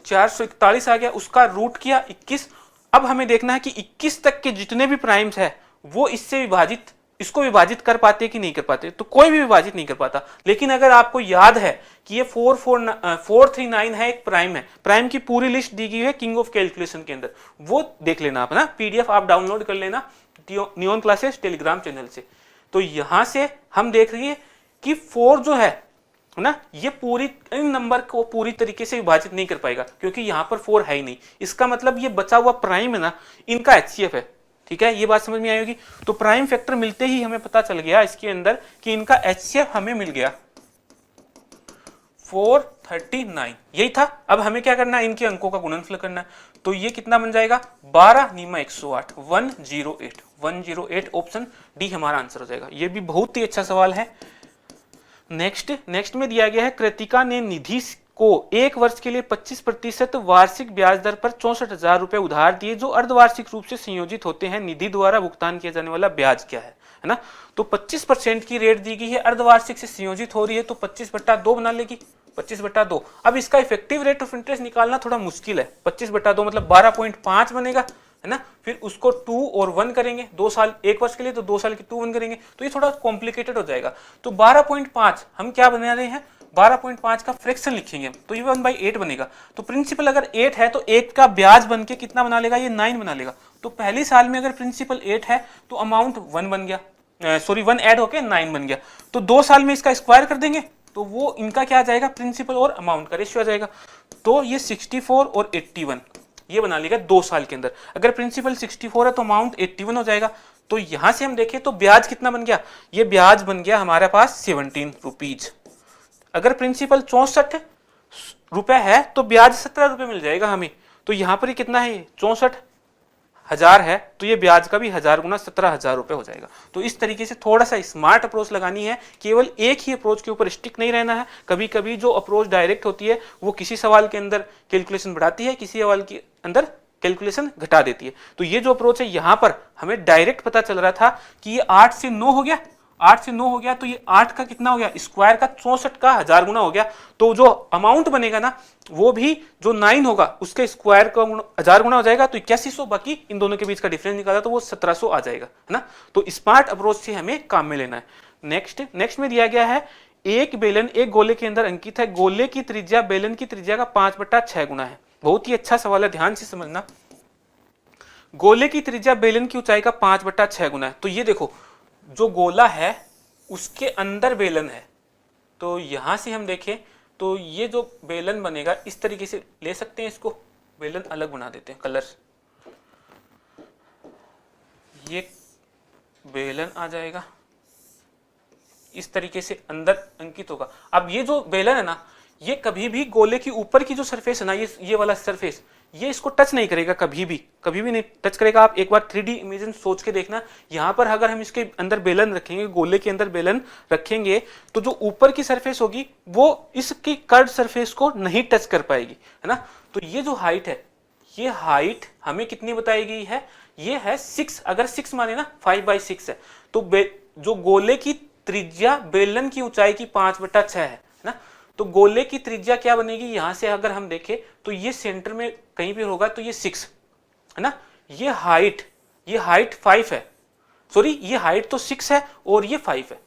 441 आ गया, उसका रूट किया 21। अब हमें देखना है कि 21 तक के जितने भी प्राइम्स है वो इससे विभाजित, इसको विभाजित कर पाते कि नहीं कर पाते, तो कोई भी विभाजित नहीं कर पाता। लेकिन अगर आपको याद है कि ये 439 है, एक प्राइम है, प्राइम की पूरी लिस्ट दी गई है किंग ऑफ कैलकुलेशन के अंदर, वो देख लेना आप ना, PDF आप डाउनलोड कर लेना नियॉन क्लासेस टेलीग्राम चैनल से। तो यहां से हम देख रही है कि 4 जो है ना, ये पूरी इन नंबर को पूरी तरीके से विभाजित नहीं कर पाएगा क्योंकि यहां पर 4 है ही नहीं। इसका मतलब ये बचा हुआ प्राइम है ना, इनका HCF है, ठीक है, ये बात समझ में आई होगी। तो प्राइम फैक्टर मिलते ही हमें पता चल गया इसके अंदर कि इनका HCF हमें मिल गया 439, यही था। अब हमें क्या करना है, इनके अंकों का गुणनफल करना है। तो ये कितना बन जाएगा, 12 × 108, 108 ऑप्शन डी हमारा आंसर हो जाएगा। ये भी बहुत ही अच्छा सवाल है। नेक्स्ट में दिया गया है, कृतिका ने निधि को 1 वर्ष के लिए 25% वार्षिक ब्याज दर पर 64,000 रुपए उधार दिए जो अर्धवार्षिक रूप से संयोजित होते हैं, निधि द्वारा भुगतान किया जाने वाला ब्याज क्या है ना। तो 25% की रेट दी गई है, अर्धवार्षिक से संयोजित हो रही है, तो 25/2 बना लेगी, 25/2। अब इसका इफेक्टिव रेट ऑफ इंटरेस्ट निकालना थोड़ा मुश्किल है, 25/2 मतलब 12.5 बनेगा, है ना। फिर उसको 2 और 1 करेंगे, 2 साल 1 वर्ष के लिए, तो 2 साल की 2 1 करेंगे, तो ये थोड़ा कॉम्प्लिकेटेड हो जाएगा। तो 12.5 हम क्या बना रहे हैं, 12.5 का फ्रैक्शन लिखेंगे, तो ये 1/8 बनेगा। तो प्रिंसिपल अगर 8 है तो 1 का ब्याज बन के कितना बना लेगा, ये 9 बना लेगा। तो पहली साल में अगर प्रिंसिपल 8 है तो अमाउंट 1 बन गया, 1 ऐड होके 9 बन गया। तो 2 साल में इसका स्क्वायर कर देंगे तो वो इनका क्या आ जाएगा, प्रिंसिपल और अमाउंट का रेशियो आ जाएगा। तो ये 64 और 81 ये बना लेगा 2 साल के अंदर। अगर प्रिंसिपल 64 है तो अमाउंट 81 हो जाएगा। तो यहां से हम देखें तो ब्याज कितना बन गया, ये ब्याज बन गया हमारे पास 17 रुपीज। अगर प्रिंसिपल 64 रुपए है तो ब्याज 17 रुपए मिल जाएगा हमें। तो यहां पर ही कितना है, 64,000 है, तो ये ब्याज का भी 1000 गुना 17,000 रुपए हो जाएगा। तो इस तरीके से थोड़ा सा स्मार्ट अप्रोच लगानी है, केवल एक ही अप्रोच के ऊपर स्टिक नहीं रहना है। कभी कभी जो अप्रोच डायरेक्ट होती है वो किसी सवाल के अंदर कैलकुलेशन बढ़ाती है, किसी सवाल के अंदर कैलकुलेशन घटा देती है। तो ये जो अप्रोच है यहां पर हमें डायरेक्ट पता चल रहा था कि ये 8 से 9 हो गया, 8 से 9 हो गया, तो ये 8 का कितना हो गया, स्क्वायर का 64 का 1000 गुना हो गया। तो जो अमाउंट बनेगा ना वो भी जो 9 होगा उसके स्क्वायर का 1000 गुना हो जाएगा, तो 8100, बाकी इन दोनों के बीच का डिफरेंस निकाला तो वो 1700 आ जाएगा, है ना। तो स्मार्ट अप्रोच से हमें काम में लेना है। नेक्स्ट में दिया गया है एक बेलन एक गोले के अंदर अंकित है, गोले की त्रिज्या बेलन की त्रिज्या का 5/6 गुना है। बहुत ही अच्छा सवाल है, ध्यान से समझना। गोले की त्रिज्या बेलन की ऊंचाई का 5/6 गुना है। तो ये देखो जो गोला है उसके अंदर बेलन है, तो यहां से हम देखें तो ये जो बेलन बनेगा इस तरीके से ले सकते हैं, इसको बेलन अलग बना देते हैं कलर, ये बेलन आ जाएगा इस तरीके से अंदर अंकित होगा। अब ये जो बेलन है ना ये कभी भी गोले की ऊपर की जो सरफेस है ना, ये वाला सरफेस, ये इसको टच नहीं करेगा, कभी भी नहीं टच करेगा। आप एक बार 3D इमेज सोच के देखना, यहाँ पर अगर हम इसके अंदर बेलन रखेंगे, गोले के अंदर बेलन रखेंगे, तो जो ऊपर की सरफेस होगी वो इसकी कर्व सरफेस को नहीं टच कर पाएगी, है ना। तो ये जो हाइट है, ये हाइट हमें कितनी बताई गई है, ये है 6। अगर 6 माने ना 5/6 है, तो जो गोले की त्रिज्या बेलन की ऊंचाई की 5/6 है ना। तो गोले की त्रिज्या क्या बनेगी, यहां से अगर हम देखें तो ये सेंटर में कहीं भी होगा, तो ये 6 है ना। ये हाइट 5 है, सॉरी ये हाइट तो 6 है और ये 5 है,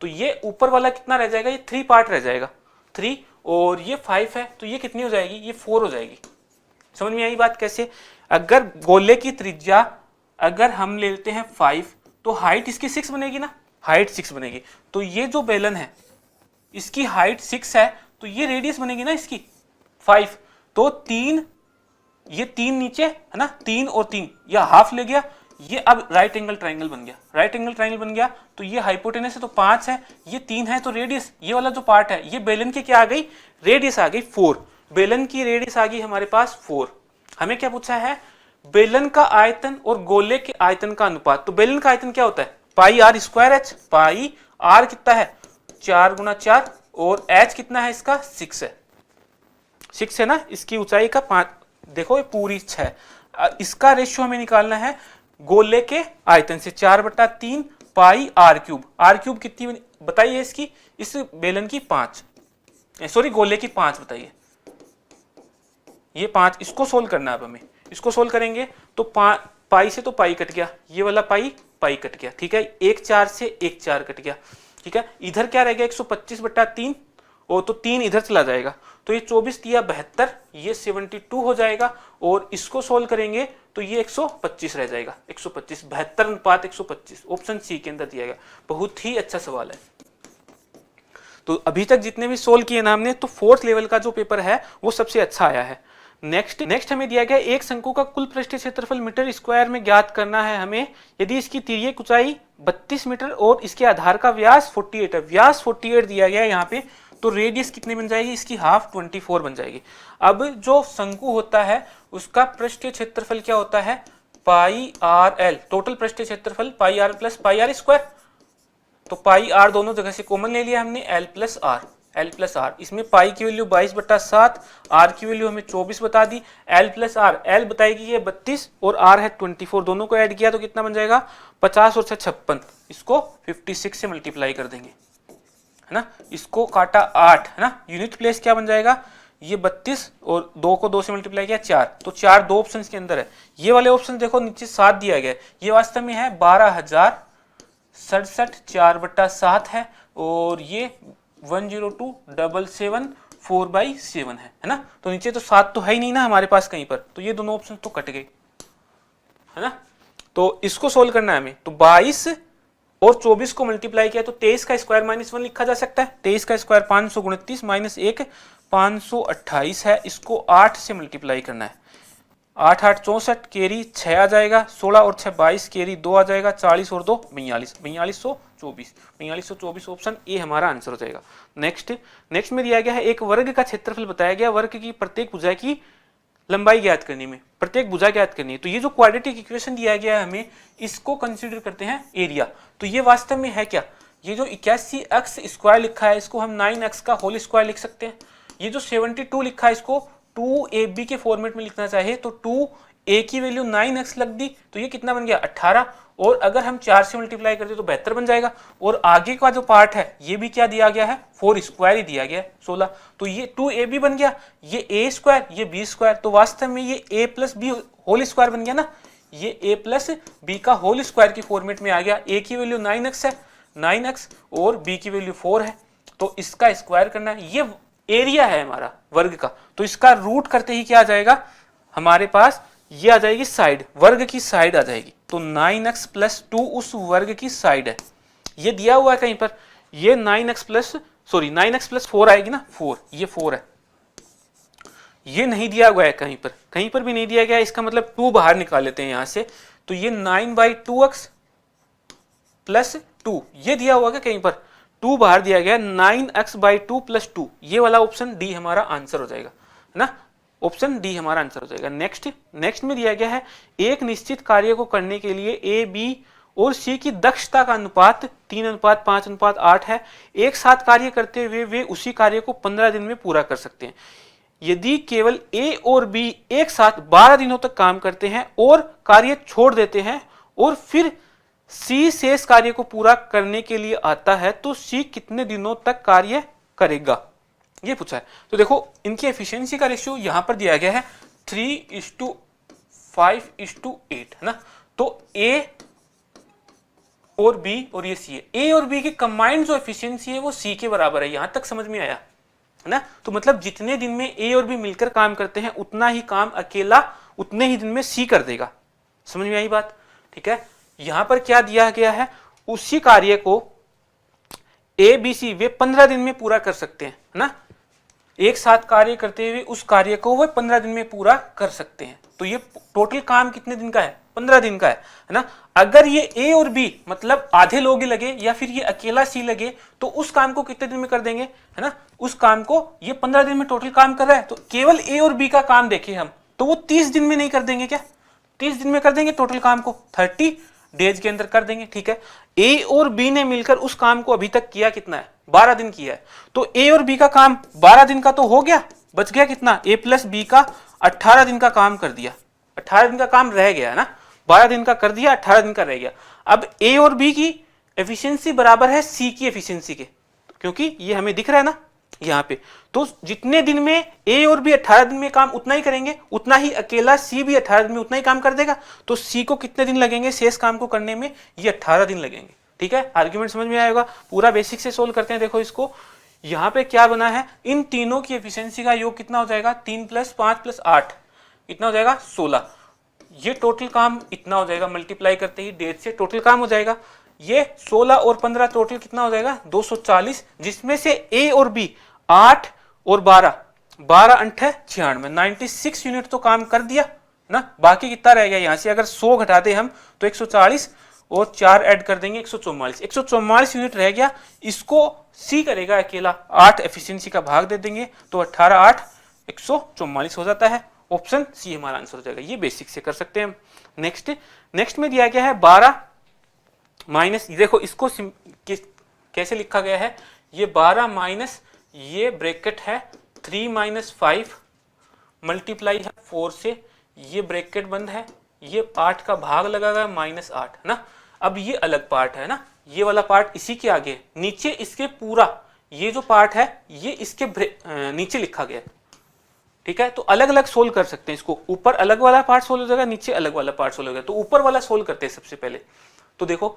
तो ये ऊपर वाला कितना रह जाएगा, ये 3 पार्ट रह जाएगा, 3, और ये 5 है, तो ये कितनी हो जाएगी, ये 4 हो जाएगी। समझ में आई बात कैसे। अगर गोले की त्रिज्या अगर हम लेते हैं 5, तो हाइट इसकी 6 बनेगी ना, हाइट 6 बनेगी। तो ये जो बेलन है इसकी हाइट 6 है, तो ये रेडियस बनेगी ना इसकी 5, तो 3, ये 3 नीचे है ना, 3 और 3 ये हाफ ले गया, ये अब राइट एंगल ट्राइंगल बन गया, राइट एंगल ट्राइंगल बन गया। तो ये हाइपोटेनस है तो 5 है, ये 3 है, तो रेडियस ये वाला जो पार्ट है ये बेलन की क्या आ गई, रेडियस आ गई 4। बेलन की रेडियस आ गई हमारे पास 4। हमें क्या पूछा है, बेलन का आयतन और गोले के आयतन का अनुपात। तो बेलन का आयतन क्या होता है, pi r square h, pi r कितना है 4 × 4, और एच कितना है इसका 6 है, 6 है ना। इसकी ऊंचाई का 5, देखो ये पूरी 6। इसका रेशियो हमें निकालना है गोले के आयतन से, 4/3 पाई आर क्यूब। आर क्यूब कितनी बताइए इसकी, इस बेलन की 5, सॉरी गोले की 5 बताइए, ये 5। इसको सोल्व करना है अब हमें, इसको सोल्व करेंगे तो पाई से तो पाई कट गया, ये वाला पाई कट गया, ठीक है। 1 4 से 1 4 कट गया, ठीक है। इधर क्या रह गया 125/3, और तो 3 इधर चला जाएगा, तो ये 24 दिया 72, ये 72 हो जाएगा। और इसको सोल्व करेंगे तो ये 125 रह जाएगा, 125, 72 अनुपात 125, ऑप्शन सी के अंदर दिया गया। बहुत ही अच्छा सवाल है। तो अभी तक जितने भी सोल्व किए ना हमने, तो 4th लेवल का जो पेपर है वो सबसे अच्छा आया है। नेक्स्ट हमें दिया गया एक शंकु का कुल पृष्ठीय क्षेत्रफल मीटर स्क्वायर में ज्ञात करना है हमें, यदि इसकी तिर्यक ऊंचाई 32 मीटर और इसके आधार का व्यास 48 है। व्यास 48 दिया गया है यहाँ पे, तो रेडियस कितनी बन जाएगी, इसकी हाफ 24 बन जाएगी। अब जो शंकु होता है उसका पृष्ठीय क्षेत्रफल क्या होता है, पाई आर एल, टोटल पृष्ठीय क्षेत्रफल pi r plus pi r square. तो पाई आर दोनों जगह से कॉमन ले लिया हमने, एल प्लस आर। इसमें पाई की वैल्यू 22/7, आर की वैल्यू हमें 24 बता दी, एल प्लस आर, एल बताएगी ये 32 और आर है 24, दोनों को ऐड किया तो कितना बन जाएगा 50 और 56। इसको 56 से मल्टीप्लाई कर देंगे, है ना। इसको काटा 8, है ना। यूनिट प्लेस क्या बन जाएगा, ये 32 और 2 को 2 से मल्टीप्लाई किया 4, तो 4 दो ऑप्शन के अंदर है। ये वाले ऑप्शन देखो नीचे 7 दिया गया है, ये वास्तव में है 12,067 4/7 है, और ये 102,774 4/7 है ना। तो नीचे तो 7 तो है ही नहीं ना हमारे पास कहीं पर, तो ये दोनों ऑप्शन तो कट गए, है ना। तो इसको सोल्व करना है हमें, तो 22 और 24 को मल्टीप्लाई किया तो 23 का स्क्वायर -1 लिखा जा सकता है। 23 का स्क्वायर 529 -1 528 है, इसको 8 से मल्टीप्लाई करना है। 8 8 64 कैरी 6 आ जाएगा, 16 और 6 22 कैरी 2 आ जाएगा, 40 और 2 42, 4224 ऑप्शन ए हमारा आंसर हो जाएगा। नेक्स्ट में दिया गया है एक वर्ग का क्षेत्रफल बताया गया, वर्ग की प्रत्येक भुजा की लंबाई ज्ञात करनी में, प्रत्येक भुजा ज्ञात करनी है। तो ये जो क्वाड्रेटिक इक्वेशन दिया गया है हमें, इसको कंसीडर करते हैं एरिया। तो ये वास्तव में है क्या, ये जो 81x स्क्वायर लिखा है इसको हम 9x का होल स्क्वायर लिख सकते हैं। ये जो 72 लिखा है इसको 2ab के फॉर्मेट में लिखना चाहे तो 2a की वैल्यू 9x लग दी, तो ये कितना बन गया 18, और अगर हम 4 से मल्टीप्लाई करते तो 72 बन जाएगा। और आगे का जो पार्ट है ये भी क्या दिया गया है, 4 स्क्वायर ही दिया गया है 16, तो ये 2ab बन गया, ये a स्क्वायर ये b स्क्वायर, तो वास्तव में ये a plus B whole square बन गया ना, ये a प्लस बी का होल स्क्वायर की फॉर्मेट में आ गया। a की वैल्यू 9x है 9x और b की वैल्यू 4 है, तो इसका स्क्वायर करना है। ये एरिया है हमारा वर्ग का, तो इसका रूट करते ही क्या आ जाएगा हमारे पास, ये आ जाएगी साइड, वर्ग की साइड आ जाएगी। तो 9x प्लस 2 उस वर्ग की साइड है, ये दिया हुआ है कहीं पर, ये 9x प्लस 4 आएगी ना, 4 ये 4 है, ये नहीं दिया हुआ है कहीं पर भी नहीं दिया गया है, इसका मतलब 2 बाहर निकाल लेते हैं यहां से, तो ये 9/2x प्लस 2 ये दिया हुआ है कहीं पर, 2 बाहर दिया गया 9x/2 प्लस 2, ये वाला ऑप्शन डी हमारा आंसर हो जाएगा, है ना, ऑप्शन डी हमारा आंसर हो जाएगा। नेक्स्ट में दिया गया है एक निश्चित कार्य को करने के लिए ए बी और सी की दक्षता का अनुपात 3:5:8 है। एक साथ कार्य करते हुए वे उसी कार्य को 15 दिन में पूरा कर सकते हैं। यदि केवल ए और बी एक साथ 12 दिनों तक काम करते हैं और कार्य छोड़ देते हैं और फिर सी शेष कार्य को पूरा करने के लिए आता है, तो सी कितने दिनों तक कार्य करेगा, ये पूछा है। तो देखो इनकी एफिशिएंसी का रेशियो यहां पर दिया गया है 3:5:8 है ना, तो ए और बी और ये सी है, ए और बी की कंबाइंड जो एफिशिएंसी है वो सी के बराबर है, यहां तक समझ में आया है ना। तो मतलब जितने दिन में ए और बी मिलकर काम करते हैं उतना ही काम अकेला उतने ही दिन में सी कर देगा, समझ में आई बात, ठीक है। यहां पर क्या दिया गया है, उसी कार्य को ए बी सी वे 15 दिन में पूरा कर सकते हैं, है ना, एक साथ कार्य करते हुए उस कार्य को वे 15 दिन में पूरा कर सकते हैं। तो ये टोटल काम कितने दिन का है, 15 दिन का है ना। अगर ये ए और बी मतलब आधे लोग ही लगे या फिर ये अकेला सी लगे तो उस काम को कितने दिन में कर देंगे, है ना, उस काम को ये 15 दिन में टोटल काम कर रहा है, तो केवल ए और बी का काम देखें हम तो वो 30 दिन में नहीं कर देंगे क्या, 30 दिन में कर देंगे टोटल काम को, 30 डेज के अंदर कर देंगे, ठीक है। ए और बी ने मिलकर उस काम को अभी तक किया कितना है, 12 दिन किया है, तो ए और बी का काम 12 दिन का तो हो गया, बच गया कितना, ए प्लस बी का 18 दिन का काम कर दिया, 18 दिन का काम रह गया है ना, 12 दिन का कर दिया, 18 दिन का रह गया। अब ए और बी की एफिशिएंसी बराबर है सी की एफिशिएंसी के, क्योंकि ये हमें दिख रहा है ना यहाँ पे, तो जितने दिन में ए और बी 18 दिन में काम उतना ही करेंगे, उतना ही अकेला सी भी 18 दिन में उतना ही काम कर देगा, तो सी को कितने दिन लगेंगे शेष काम को करने में, ये 18 दिन लगेंगे, ठीक है। आर्ग्यूमेंट समझ में आएगा, पूरा बेसिक से सोल्व करते हैं। देखो इसको यहाँ पे क्या बना है, इन तीनों की एफिशिएंसी का योग कितना हो जाएगा, 3 + 5 + 8 कितना हो जाएगा 16, ये टोटल काम इतना हो जाएगा, मल्टीप्लाई करते ही डेट से टोटल काम हो जाएगा, ये 16 और 15 टोटल कितना हो जाएगा 240, जिसमें से ए और बी 8 और 12 8 है 96, 96 यूनिट तो काम कर दिया ना, बाकी कितना रह गया, यहाँ से अगर 100 घटा दे हम तो 140 और 4 ऐड कर देंगे 144 यूनिट रह गया, इसको सी करेगा अकेला, 8 एफिशिएंसी का भाग दे देंगे तो 18 8 144 हो जाता है, ऑप्शन सी हमारा आंसर हो जाएगा। ये बेसिक से कर सकते हैं हम। नेक्स्ट में दिया गया है 12 माइनस, देखो इसको कैसे लिखा गया है, ये 12 माइनस ये ब्रैकेट है 3 - 5 मल्टीप्लाई है 4 से, ये ब्रैकेट बंद है, ये 8 का भाग लगा गया -8 है ना। अब ये अलग पार्ट है ना, ये वाला पार्ट इसी के आगे, नीचे इसके पूरा ये जो पार्ट है ये इसके नीचे लिखा गया, ठीक है। तो अलग अलग सोल्व कर सकते हैं इसको, ऊपर अलग वाला पार्ट सोल्व हो जाएगा, नीचे अलग वाला पार्ट सोल्व हो जाएगा। तो ऊपर वाला सोल्व करते हैं सबसे पहले, तो देखो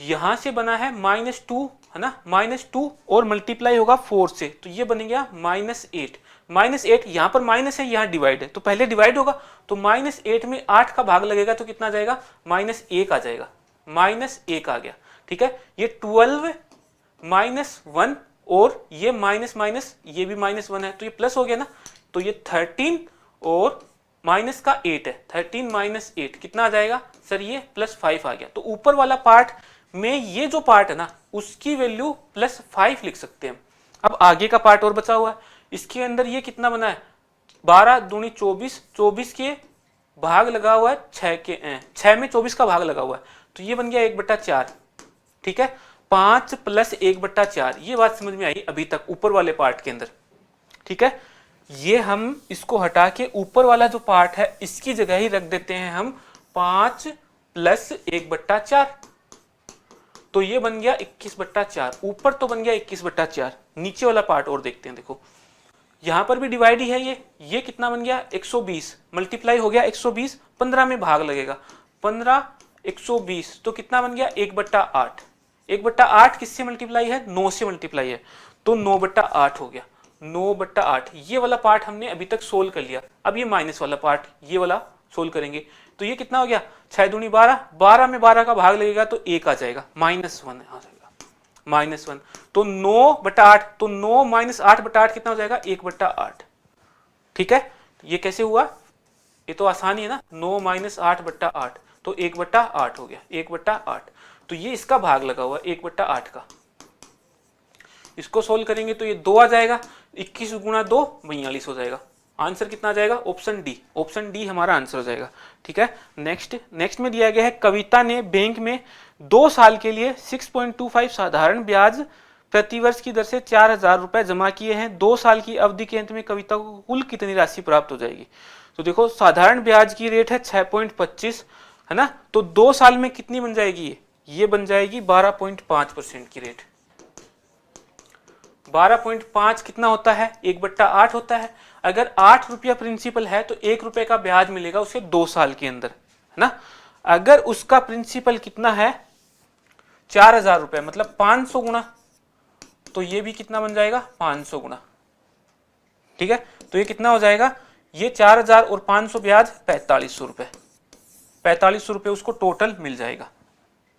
यहां से बना है -2 है ना, -2 और मल्टीप्लाई होगा 4 से, तो ये बन गया -8 यहाँ पर माइनस है, यहाँ डिवाइड है, तो पहले डिवाइड होगा, तो -8 में 8 का भाग लगेगा तो कितना आ जाएगा -1 आ जाएगा, -1 आ गया, ठीक है। ये 12 -1 और ये माइनस ये भी -1 है, तो ये प्लस हो गया ना, तो ये 13 और माइनस का 8 है, 13 माइनस 8 कितना आ जाएगा सर, ये +5 आ गया। तो ऊपर वाला पार्ट में ये जो पार्ट है ना उसकी वैल्यू +5 लिख सकते हैं। अब आगे का पार्ट और बचा हुआ है, इसके अंदर ये कितना बना है, 12 दूनी 24, 24 के भाग लगा हुआ है 6 में 24 का भाग लगा हुआ है, तो ये बन गया 1/4। ठीक है, 5 + 1/4, ये बात समझ में आई अभी तक ऊपर वाले पार्ट के अंदर। ठीक है, ये हम इसको हटा के ऊपर वाला जो पार्ट है इसकी जगह ही रख देते हैं हम 5 + 1/4, तो ये बन गया 21/4। ऊपर तो बन गया 21/4, नीचे वाला पार्ट और देखते हैं। देखो यहां पर भी डिवाइड ही है, ये कितना बन गया 120, मल्टीप्लाई हो गया 120, 15 में भाग लगेगा, 15 120, तो कितना बन गया 1/8। 1/8 किससे मल्टीप्लाई है, 9 से मल्टीप्लाई है, तो 9/8 हो गया, 9/8। ये वाला पार्ट हमने अभी तक सोल्व कर लिया। अब ये माइनस वाला पार्ट, ये वाला सोल्व करेंगे, तो ये कितना हो गया 6 दूनी 12, 12 में 12 का भाग लगेगा तो 1 आ जाएगा, -1 आ जाएगा, -1। तो 9/8, तो 9 - 8/8 कितना हो जाएगा 1/8। ठीक है, ये कैसे हुआ, ये तो आसानी है ना, 9 - 8/8, तो 1/8 हो गया, 1/8। तो ये इसका भाग लगा हुआ 1/8 का, इसको सोल्व करेंगे तो ये 2 आ जाएगा, 21 × 2 42 हो जाएगा। आंसर कितना आ जाएगा, ऑप्शन डी, ऑप्शन डी हमारा आंसर हो जाएगा। ठीक है, नेक्स्ट में दिया गया है, कविता ने बैंक में 2 साल के लिए 6.25 साधारण ब्याज प्रतिवर्ष की दर से 4000 रुपए जमा किए हैं। 2 साल की अवधि के अंत में कविता को कुल कितनी राशि प्राप्त हो जाएगी। तो देखो साधारण ब्याज की रेट है 6.25 है ना, तो 2 साल में कितनी बन जाएगी, ये बन जाएगी 12.5% की रेट। 12.5 कितना होता है, 1/8 होता है। अगर 8 रुपया प्रिंसिपल है तो 1 रुपए का ब्याज मिलेगा उसे 2 साल के अंदर, है ना। अगर उसका प्रिंसिपल कितना है 4000 रुपए, मतलब 500 गुना, तो ये भी कितना बन जाएगा 500 गुना। ठीक है, तो ये कितना हो जाएगा, ये 4000 और 500 ब्याज 4500 रुपए, 4500 रुपए उसको टोटल मिल जाएगा।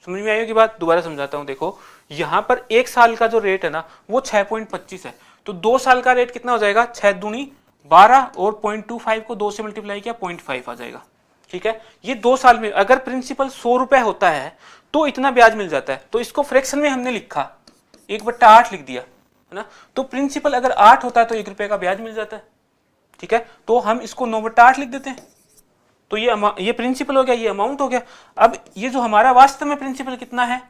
समझ में आई होगी बात, दोबारा समझाता हूं। देखो यहां पर 1 साल का जो रेट है ना वो 6.25 है, तो 2 साल का रेट कितना हो जाएगा 6 दूनी 12 और 0.25 को 2 से मल्टीप्लाई किया 0.5 आ जाएगा। ठीक है, ये 2 साल में अगर प्रिंसिपल 100 रुपए होता है तो इतना ब्याज मिल जाता है, तो इसको फ्रैक्शन में हमने लिखा 1/8 लिख दिया, है ना। तो प्रिंसिपल अगर 8 होता है तो 1 रुपए का ब्याज मिल जाता है। ठीक है, तो हम इसको 9/8 लिख देते हैं, तो ये प्रिंसिपल हो गया, ये अमाउंट हो गया। अब ये जो हमारा वास्तव में प्रिंसिपल कितना है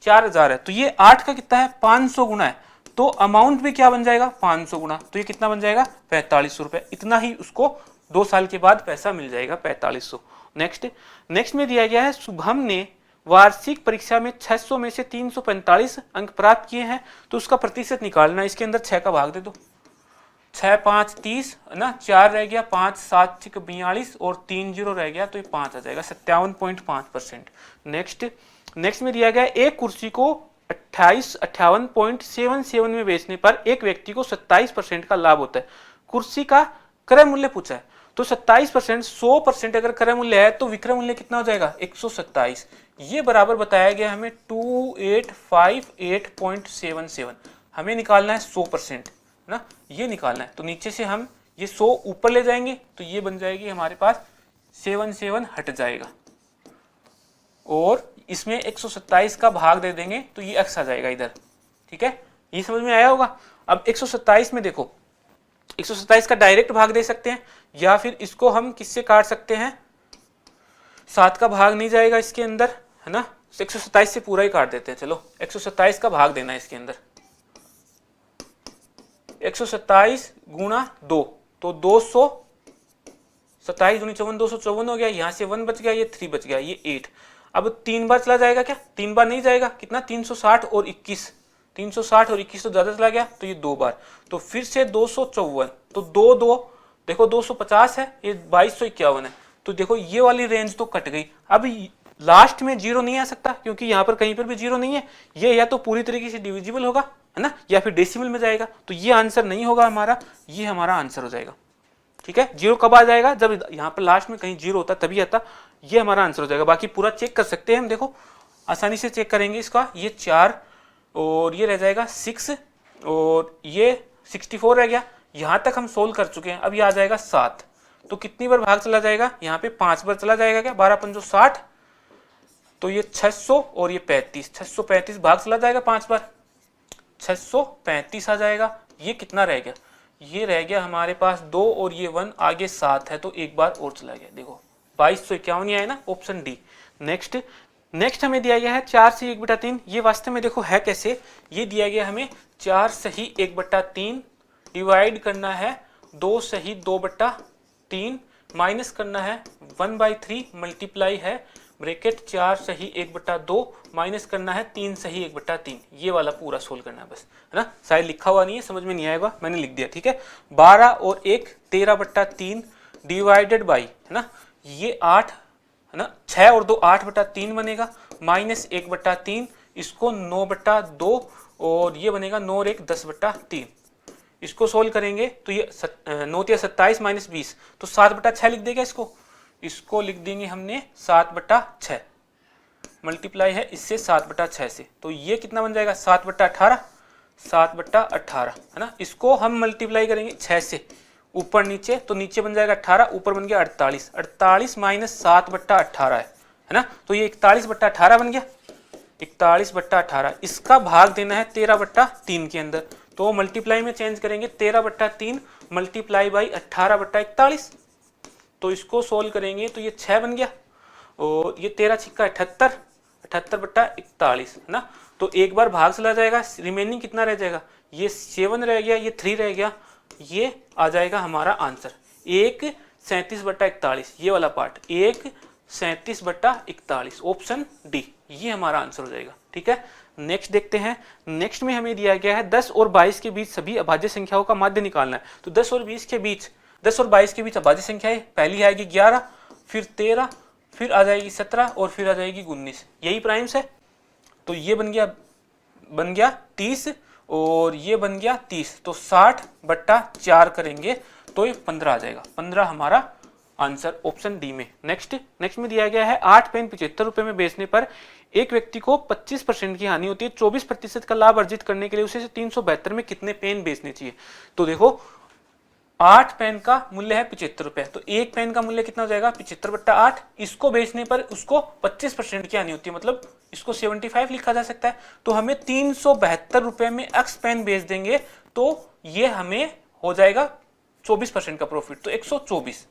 4000 है, तो ये 8 का कितना है 500 गुना है, तो अमाउंट भी क्या बन जाएगा 500 गुना, तो ये कितना बन जाएगा 4500 रुपए। इतना ही उसको 2 साल के बाद पैसा मिल जाएगा 4500। नेक्स्ट में दिया गया है, शुभम ने वार्षिक परीक्षा में 600 में से 345 अंक प्राप्त किए हैं, तो उसका प्रतिशत निकालना। इसके अंदर 6 का भाग दे दो, 6 5 30 है ना, 4 रह गया, 5 7 6 42 और 3 0 रह गया, तो ये 5 आ जाएगा, 57.5%। नेक्स्ट में दिया गया एक कुर्सी को 58.77 में बेचने पर एक व्यक्ति को 27% का लाभ होता है। कुर्सी का क्रय मूल्य पूछा है, तो 27%, 100% अगर क्रय मूल्य है तो विक्रय मूल्य कितना हो जाएगा 127। ये बराबर बताया गया हमें 2858.77, हमें निकालना है 100% ना, ये निकालना है। तो नीचे से हम ये 100 ऊपर ले जाएंगे तो ये बन जाएगी हमारे पास 77 हट जाएगा, और इसमें 127 का भाग दे देंगे तो ये x आ जाएगा इधर। ठीक है, ये समझ में आया होगा। अब 127 में देखो 127 का डायरेक्ट भाग दे सकते हैं, या फिर इसको हम किससे काट सकते हैं, 7 का भाग नहीं जाएगा इसके अंदर, है ना, 127 से पूरा ही काट देते हैं। चलो 127 का भाग देना है इसके अंदर, 127 गुणा 2, तो 200, 27 दूनी 54, 254 हो गया, यहाँ से 1 बच गया, ये 3 बच गया, ये 8। अब 3 बार चला जाएगा क्या, 3 बार नहीं जाएगा, कितना 360 और 21, 360 और 21 तो ज्यादा चला गया, तो ये 2 बार, तो फिर से 254, तो 2 देखो 250 है, ये 2251 है, तो देखो ये वाली रेंज तो कट गई। अब लास्ट में 0 नहीं आ सकता क्योंकि यहाँ पर कहीं पर भी 0 नहीं है, ये या तो पूरी तरीके से डिविजिबल होगा, है ना, या फिर डेसिमल में जाएगा, तो ये आंसर नहीं होगा हमारा, ये हमारा आंसर हो जाएगा। ठीक है, 0 कब आ जाएगा, जब यहाँ पर लास्ट में कहीं 0 होता तभी आता, ये हमारा आंसर हो जाएगा। बाकी पूरा चेक कर सकते हैं हम, देखो आसानी से चेक करेंगे इसका, ये 4 और ये रह जाएगा 6 और ये 64 रह गया, यहाँ तक हम सोल्व कर चुके हैं। अब ये आ जाएगा 7, तो कितनी बार भाग चला जाएगा, यहाँ पे 5 बार चला जाएगा क्या, 12 पंजो 60, तो ये 600 और ये 35, 635 भाग चला जाएगा 5 बार, 635 आ जाएगा। ये कितना रह गया, ये रह गया हमारे पास 2 और ये 1 आगे 7 है, तो एक बार और चला गया, देखो 2251 ही आया ना, ऑप्शन डी। नेक्स्ट हमें दिया गया है 4 सही 1/3। ये वास्तव में देखो है कैसे, ये दिया गया हमें 4 सही 1/3 डिवाइड करना है 2 सही 2/3 माइनस करना है 1/3 मल्टीप्लाई है ब्रैकेट 4 सही 1/2 माइनस करना है 3 सही 1/3। ये वाला पूरा सोल्व करना है बस, है ना। शायद लिखा हुआ नहीं है, समझ में नहीं आएगा, मैंने लिख दिया, ठीक है। 12 और 1 13/3 डिवाइडेड बाई, है ना, ये 8, है ना, 6 और 2 8/3 बनेगा, माइनस 1/3, इसको 9/2 और ये बनेगा 9 और 1 10/3। इसको सोल्व करेंगे तो ये 9 या 27 माइनस 20, तो 7/6 लिख देगा इसको लिख देंगे हमने 7/6 मल्टीप्लाई है इससे 7/6 से, तो ये कितना बन जाएगा 7/18, 7/18, है ना। इसको हम मल्टीप्लाई करेंगे 6 से ऊपर नीचे, तो नीचे बन जाएगा 18, ऊपर बन गया 48, 48 माइनस 7/18 है ना, तो ये 41/18 बन गया, 41/18। इसका भाग देना है 13/3 के अंदर, तो मल्टीप्लाई में चेंज करेंगे 13/3 मल्टीप्लाई बाई 18/41, तो इसको सोल्व करेंगे तो ये 6 बन गया और ये 13 छिक्का 78, 78/41, है ना। तो एक बार भाग चला जाएगा, रिमेनिंग कितना रह जाएगा, ये 7 रह गया, ये 3 रह गया, ये आ जाएगा हमारा आंसर 1/37/41, ये वाला पार्ट 1/37/41, ऑप्शन डी, ये हमारा आंसर हो जाएगा, ठीक है। नेक्स्ट देखते हैं। नेक्स्ट में हमें दिया गया है 10 और 22 के बीच सभी अभाज्य संख्याओं का माध्य निकालना है। तो 10 और 22 के बीच अभाज्य संख्याएं, पहली आएगी 11, फिर 13, फिर आ जाएगी 17 और फिर आ जाएगी 19, यही प्राइम्स है। तो ये बन गया 30 और ये बन गया 30, तो 60/4 करेंगे तो ये 15 आ जाएगा, 15 हमारा आंसर ऑप्शन डी में। नेक्स्ट में दिया गया है 8 पेन 75 रुपए में बेचने पर एक व्यक्ति को 25% की हानि होती है, 24% का लाभ अर्जित करने के लिए उसे 372 में कितने पेन बेचने चाहिए। तो देखो 8 पेन का मूल्य है 75 रुपए, तो एक पेन का मूल्य कितना हो जाएगा 75/8, इसको बेचने पर उसको 25% की हानि होती है, मतलब इसको 75 लिखा जा सकता है। तो हमें 372 रुपए में एक्स पेन बेच देंगे तो ये हमें हो जाएगा 24% का प्रॉफिट, तो 124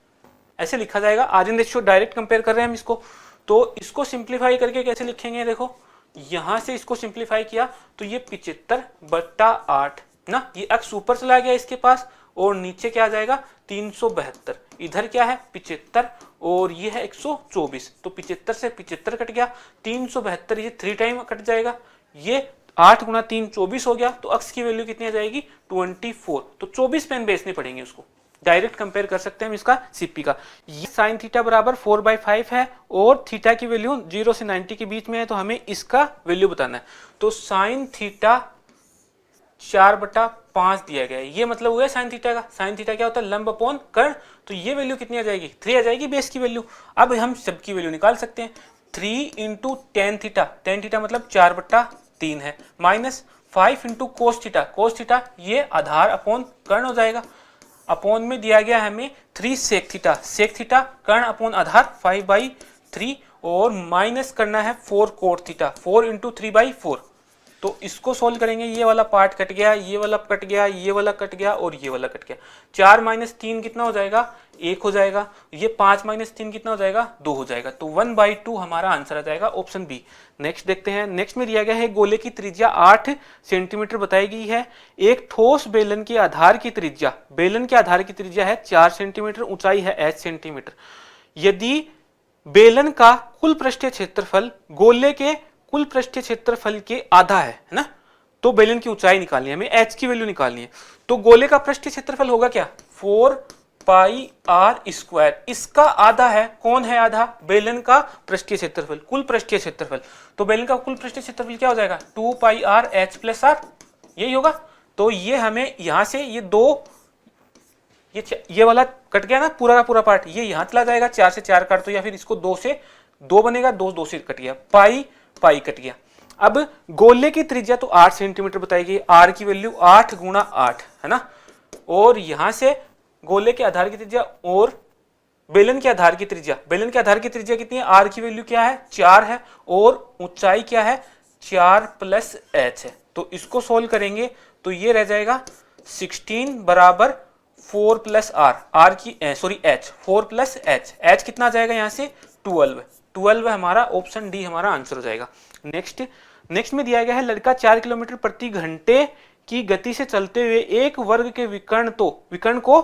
ऐसे लिखा जाएगा। आज इन रेशियो डायरेक्ट कंपेयर कर रहे हैं हम इसको, तो इसको सिंप्लीफाई करके कैसे लिखेंगे, देखो यहां से इसको सिंप्लीफाई किया तो ये 75/8 ना, ये एक्स ऊपर चला गया इसके पास और नीचे क्या आ जाएगा 372, इधर क्या है 75 और ये है 124, तो 75 से 75 कट गया, 372 ये 3 टाइम कट जाएगा, ये 8 गुना 3 24 हो गया, तो अक्स की वैल्यू कितनी आ जाएगी 24, तो 24 पेन बेचने पड़ेंगे उसको। डायरेक्ट कंपेयर कर सकते हैं हम इसका सीपी का। ये साइन थीटा बराबर 4/5 है और थीटा की वैल्यू 0 से 90 के बीच में है, तो हमें इसका वैल्यू बताना है। तो साइन थीटा 4/5 दिया गया है, ये मतलब हुआ साइन थीटा का। साइन थीटा क्या होता है लंब अपॉन कर्ण, तो ये वैल्यू कितनी आ जाएगी 3 आ जाएगी बेस की वैल्यू। अब हम सबकी वैल्यू निकाल सकते हैं, 3 इंटू टेन थीटा मतलब 4/3 है, माइनस 5 इंटू कोस थीटा ये आधार अपॉन कर्ण हो जाएगा, अपॉन में दिया गया हमें 3 सेक थीटा कर्ण अपॉन आधार 5/3 और माइनस करना है 4 कोट थीटा 4 इंटू 3/4। तो इसको सोल्व करेंगे, ये वाला पार्ट कट गया, ये वाला कट गया, ये वाला कट गया और ये वाला कट गया। 4 माइनस 3 कितना हो जाएगा 1 हो जाएगा, ये 5 माइनस 3 कितना हो जाएगा 2 हो जाएगा, तो 1/2 हमारा आंसर आ जाएगा ऑप्शन बी। नेक्स्ट देखते हैं। नेक्स्ट में दिया गया है गोले की त्रिज्या 8 सेंटीमीटर बताई गई है, एक ठोस बेलन के आधार की त्रिज्या है 4 सेंटीमीटर, ऊंचाई है h सेंटीमीटर। यदि बेलन का कुल पृष्ठीय क्षेत्रफल गोले के कुल पृष्ठीय क्षेत्रफल के आधा है ना, तो बेलन की ऊंचाई निकालनी है, हमें h की वैल्यू निकालनी है। तो गोले का पृष्ठीय क्षेत्रफल होगा क्या 4πr², इसका आधा है, कौन है आधा बेलन का पृष्ठीय क्षेत्रफल, कुल पृष्ठीय क्षेत्रफल। तो बेलन का कुल पृष्ठीय क्षेत्रफल क्या हो जाएगा 2πrh+r, यही होगा। तो ये हमें यहां से ये दो ये वाला कट गया ना पूरा का पूरा पार्ट, ये यहां चला जाएगा, 4 से 4 काट दो या फिर इसको 2 से 2 बनेगा, 2 से कट गया, पाई कट गया। अब गोले की त्रिज्या तो 8 सेंटीमीटर बताई गई, r की वैल्यू 8 गुणा 8 है ना, और यहां से गोले के आधार की त्रिज्या और बेलन के आधार की त्रिज्या, बेलन के आधार की त्रिज्या कितनी है, आर की वैल्यू क्या है 4 है और ऊंचाई क्या है 4 प्लस एच है। तो इसको सोल्व करेंगे तो ये रह जाएगा 16 बराबर 4 प्लस आर की सॉरी एच 4 प्लस एच कितना आ जाएगा यहाँ से 12 हमारा ऑप्शन डी हमारा आंसर हो जाएगा। नेक्स्ट में दिया गया है लड़का 4 किलोमीटर प्रति घंटे की गति से चलते हुए एक वर्ग के विकर्ण को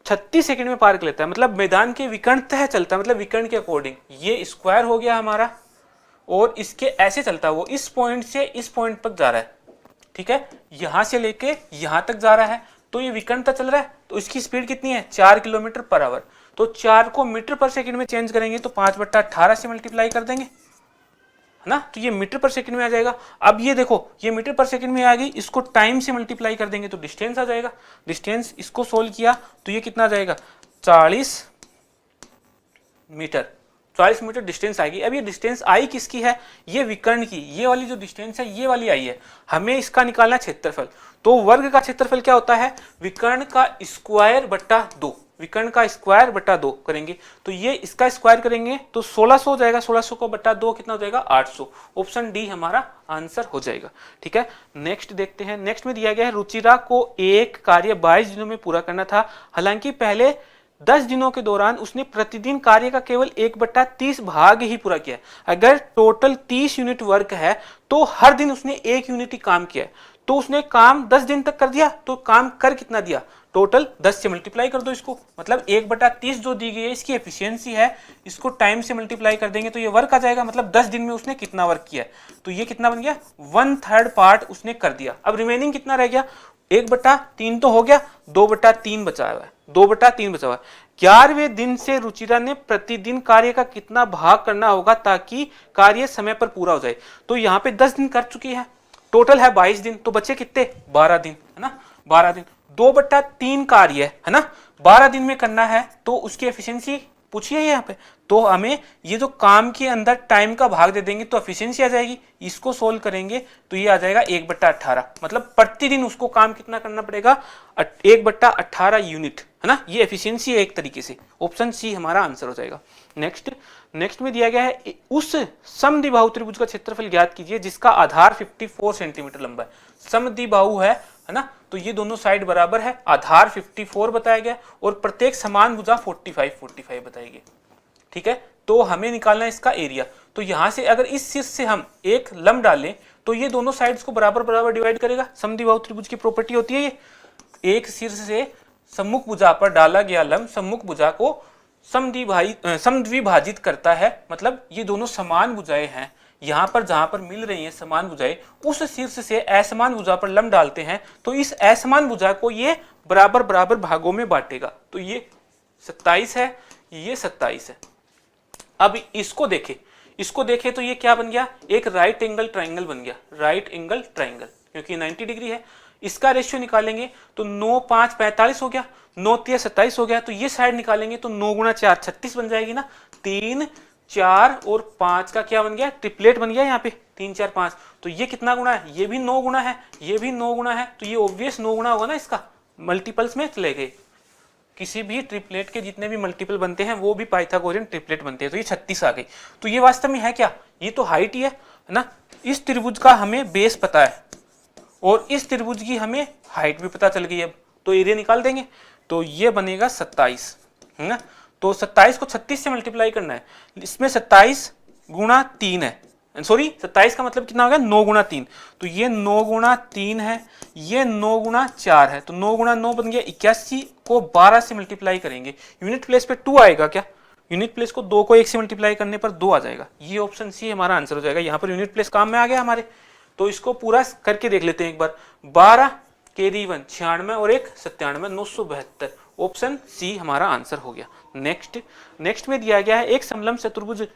36 सेकंड में पार कर लेता है। मतलब मैदान के विकर्ण तह चलता है, मतलब विकर्ण के अकॉर्डिंग ये स्क्वायर हो गया हमारा और इसके ऐसे चलता है, वो इस पॉइंट से इस पॉइंट तक जा रहा है, ठीक है, यहां से लेके यहां तक जा रहा है, तो ये विकर्ण तक चल रहा है, तो इसकी स्पीड कितनी है 4 किलोमीटर पर आवर। तो 4 को मीटर पर सेकंड में चेंज करेंगे तो 5/18 से मल्टीप्लाई कर देंगे, है ना, तो ये मीटर पर सेकंड में आ जाएगा। अब ये देखो ये मीटर पर सेकंड में आ गई, इसको टाइम से मल्टीप्लाई कर देंगे तो डिस्टेंस आ जाएगा। डिस्टेंस इसको सोल्व किया तो ये कितना आ जाएगा 40 मीटर, 40 मीटर डिस्टेंस आएगी। अब ये डिस्टेंस आई किसकी है, ये विकर्ण की, ये वाली जो डिस्टेंस है ये वाली आई है, हमें इसका निकालना क्षेत्रफल। तो वर्ग का क्षेत्रफल क्या होता है, विकर्ण का स्क्वायर बटा 2, विकर्ण का स्क्वायर बटा 2 करेंगे तो ये इसका स्क्वायर करेंगे तो 1600 हो जाएगा, 1600 को बटा 2 कितना हो जाएगा 800, ऑप्शन डी हमारा आंसर हो जाएगा। ठीक है, नेक्स्ट देखते हैं। नेक्स्ट में दिया गया है रुचिरा को एक कार्य 22 दिनों में पूरा करना था, हालांकि पहले 10 दिनों के दौरान उसने प्रतिदिन कार्य का केवल 1/30 भाग ही पूरा किया। अगर टोटल 30 यूनिट वर्क है तो हर दिन उसने 1 यूनिट ही काम किया, तो उसने काम 10 दिन तक कर दिया, तो काम कर कितना दिया, टोटल 10 से मल्टीप्लाई कर दो इसको, मतलब 1/30 जो दी गई है इसकी एफिशिएंसी है, इसको टाइम से मल्टीप्लाई कर देंगे तो ये वर्क आ जाएगा, मतलब 10 दिन में उसने कितना वर्क किया, तो ये कितना बन गया 1/3 पार्ट उसने कर दिया। अब रिमेनिंग कितना रह गया, 1/3 तो हो गया, 2/3 बचा हुआ है, 2/3 बचा हुआ है। 11वें दिन से रुचिरा ने प्रतिदिन कार्य का कितना भाग करना होगा ताकि कार्य समय पर पूरा हो जाए, तो यहाँ पे 10 दिन कर चुकी है, टोटल है 22 दिन, तो बचे कितने 12 दिन, है ना, 12 दिन, 2/3 कार्य है ना, 12 दिन में करना है, तो उसकी एफिशिएंसी पूछिए यहाँ पे, तो हमें ये जो काम के अंदर टाइम का भाग दे देंगे तो एफिशिएंसी आ जाएगी, इसको सोल्व करेंगे तो ये आ जाएगा 1/18, मतलब प्रतिदिन उसको काम कितना करना पड़ेगा 1/18 यूनिट, है ना, ये एफिशिएंसी है एक तरीके से, ऑप्शन सी हमारा आंसर हो जाएगा। नेक्स्ट में दिया गया है उस समद्विबाहु त्रिभुज का क्षेत्रफल ज्ञात कीजिए जिसका आधार 54 सेंटीमीटर लंबा है। समद्विबाहु है ना, तो ये दोनों साइड बराबर है, आधार 54 बताया गया और प्रत्येक समान भुजा 45 बताई गई। ठीक है, तो हमें निकालना है इसका एरिया, तो यहां से अगर इस शीर्ष से हम एक लंब डालें तो ये दोनों साइड्स को बराबर बराबर डिवाइड करेगा। समद्विबाहु त्रिभुज की प्रॉपर्टी होती है ये, एक शीर्ष से सम्मुख भुजा पर डाला गया लंब सम्मुख भुजा को समद्विभाजित करता है, मतलब ये दोनों समान भुजाएं हैं, यहां पर जहां पर मिल रही हैं समान भुजाएं, उस शीर्ष से असमान भुजा पर लंब डालते हैं तो इस असमान भुजा को ये बराबर बराबर भागों में बांटेगा, तो ये 27 है, ये 27 है। अब इसको देखें तो ये क्या बन गया, एक राइट एंगल ट्राइंगल बन गया, राइट एंगल ट्राइंगल, क्योंकि 90 डिग्री है। इसका रेशियो निकालेंगे तो 9 5 45 हो गया, 9 3 27 हो गया, तो ये साइड निकालेंगे तो 9 × 4 36 बन जाएगी ना, 3 4 और 5 का क्या बन गया, ट्रिपलेट बन गया यहाँ पे 3 4 5, तो ये कितना गुना है, ये भी 9 गुना है, ये भी 9 गुना है, तो ये ऑब्वियस 9 गुना होगा ना, इसका मल्टीपल्स में चले गए, किसी भी ट्रिपलेट के जितने भी मल्टीपल बनते हैं वो भी पाइथागोरियन ट्रिपलेट बनते हैं, तो ये 36 आ गई। तो ये वास्तव में है क्या, ये तो हाइट ही है ना, इस त्रिभुज का हमें बेस पता है और इस त्रिभुज की हमें हाइट भी पता चल गई, अब तो एरिया निकाल देंगे, तो ये बनेगा 27, है ना, तो 27 को 36 से मल्टीप्लाई करना है, इसमें 27 × 3 है, सॉरी 27 का मतलब कितना हो गया 9 × 3, तो ये 9 × 3 है, ये 9 × 4 है, तो 9 × 9 बन गया 81 को 12 से मल्टीप्लाई करेंगे, यूनिट प्लेस पे 2 आएगा क्या, यूनिट प्लेस को 2 को 1 से मल्टीप्लाई करने पर 2 आ जाएगा, ये ऑप्शन सी हमारा आंसर हो जाएगा। यहाँ पर यूनिट प्लेस काम में आ गया हमारे, तो इसको पूरा करके देख लेते हैं एक बार, 12 कैरी 1 96 और 1 97 972, ऑप्शन सी हमारा आंसर हो गया। नेक्स्ट में दिया गया है एक समलंब चतुर्भुज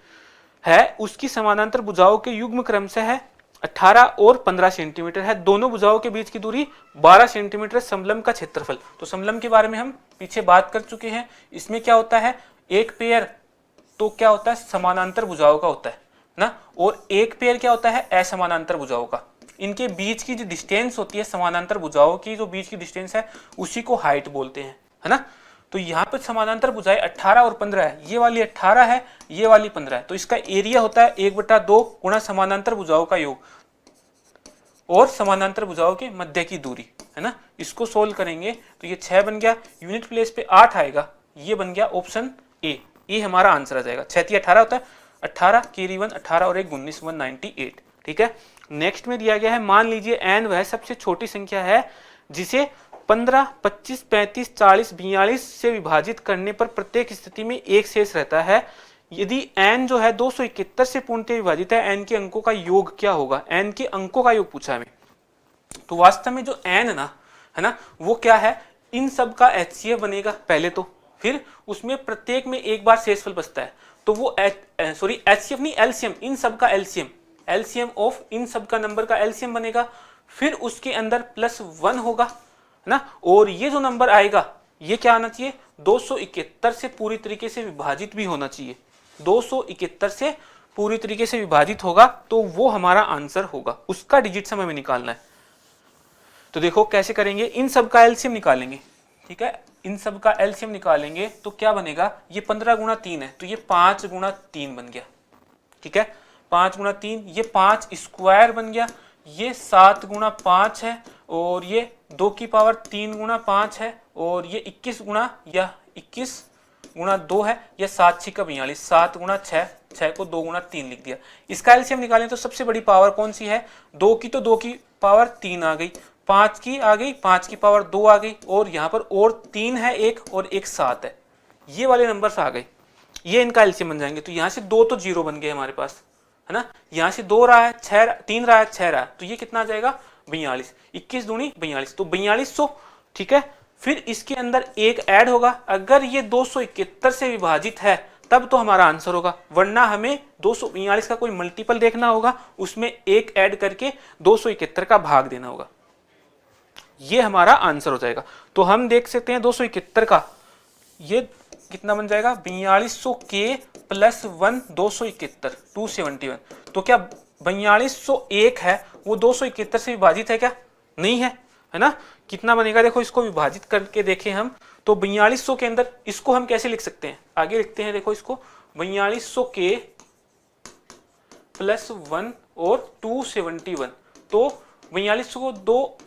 है, उसकी समानांतर भुजाओं के युग्म क्रमशः है 18 और 15 सेंटीमीटर है, दोनों भुजाओं के बीच की दूरी 12 सेंटीमीटर, समलंब का क्षेत्रफल। तो समलंब के बारे में हम पीछे बात कर चुके हैं, इसमें क्या होता है एक पेयर तो क्या होता है समानांतर भुजाओं का होता है ना, और एक पेयर क्या होता है असमानांतर भुजाओं का, इनके बीच की जो डिस्टेंस होती है समानांतर भुजाओं की जो बीच की डिस्टेंस है उसी को हाइट बोलते हैं, है ना। तो यहाँ पर समानांतर भुजाएं 18 और 15 है, ये वाली 18 है, ये वाली 15 है, तो इसका एरिया होता है 1/2 गुणा समानांतर भुजाओं का योग और समानांतर भुजाओं के मध्य की दूरी, है ना। इसको सोल्व करेंगे तो ये 6 बन गया, यूनिट प्लेस पे 8 आएगा, ये बन गया ऑप्शन ए, ये हमारा आंसर आ जाएगा। 6 18 होता है, 18 कैरी 1 18 और 1 19 198, ठीक है। नेक्स्ट में दिया गया है, मान लीजिए n वह सबसे छोटी संख्या है जिसे 15 25 35 40 42 से विभाजित करने पर प्रत्येक स्थिति में एक शेष रहता है। यदि n जो है 271 से पूर्णतः विभाजित है, n के अंकों का योग क्या होगा, n के अंकों का योग पूछा हमें। तो वास्तव में जो n ना, है ना, वो क्या है, इन सब का HCF बनेगा पहले तो, फिर उसमें प्रत्येक में एक बार शेषफल बचता है, तो वो HCF नहीं, LCM, इन सब का LCM ऑफ इन सब का नंबर का LCM बनेगा, फिर उसके अंदर +1 होगा, है ना। और ये जो नंबर आएगा ये क्या आना चाहिए, 271 से पूरी तरीके से विभाजित भी होना चाहिए, 271 से पूरी तरीके से विभाजित होगा तो वो हमारा आंसर होगा, उसका डिजिट सम हमें निकालना है। तो देखो कैसे करेंगे, इन सब का एलसीएम निकालेंगे, ठीक है, इन सब का एलसीएम निकालेंगे तो क्या बनेगा, ये 15 गुणा 3 है तो ये 5 गुणा 3 बन गया, ठीक है, 5 गुणा 3, ये 5 स्क्वायर बन गया, ये 7 गुणा 5 है और ये 2 की पावर 3 गुणा 5 है और ये 21 गुणा या 21 गुणा 2 है, यह 7 6 का 42, 7 गुणा 6, 6 को 2 गुणा 3 लिख दिया। इसका एलसीएम निकालें तो सबसे बड़ी पावर कौन सी है, 2 की, तो 2 की पावर 3 आ गई, 5 की आ गई, 5 की पावर 2 आ गई और यहाँ पर और 3 है एक और एक 7 है, ये वाले नंबर्स आ गए, ये इनका एलसीएम बन जाएंगे। तो यहाँ से 2 तो 0 बन गए हमारे पास, है ना, यहाँ से 2 रहा है, 3 रहा है, 6 रहा है, तो ये कितना आ जाएगा 42, 21 दूनी 42, तो 4200, ठीक है। फिर इसके अंदर एक ऐड होगा, अगर ये 271 से विभाजित है तब तो हमारा आंसर होगा, वरना हमें 242 का कोई मल्टीपल देखना होगा, उसमें एक ऐड करके 271 का भाग देना होगा, ये हमारा आंसर हो जाएगा। तो हम देख सकते हैं 271 का ये कितना बन जाएगा, 4200 के प्लस 1 271 271, तो क्या 4201 है वो 271 से विभाजित है क्या, नहीं है, है ना। कितना बनेगा, देखो इसको विभाजित करके देखें हम, तो 4200 के अंदर इसको हम कैसे लिख सकते हैं, आगे लिखते हैं, देखो इसको 4200 के प्लस 1 और 271, तो 4200 को 2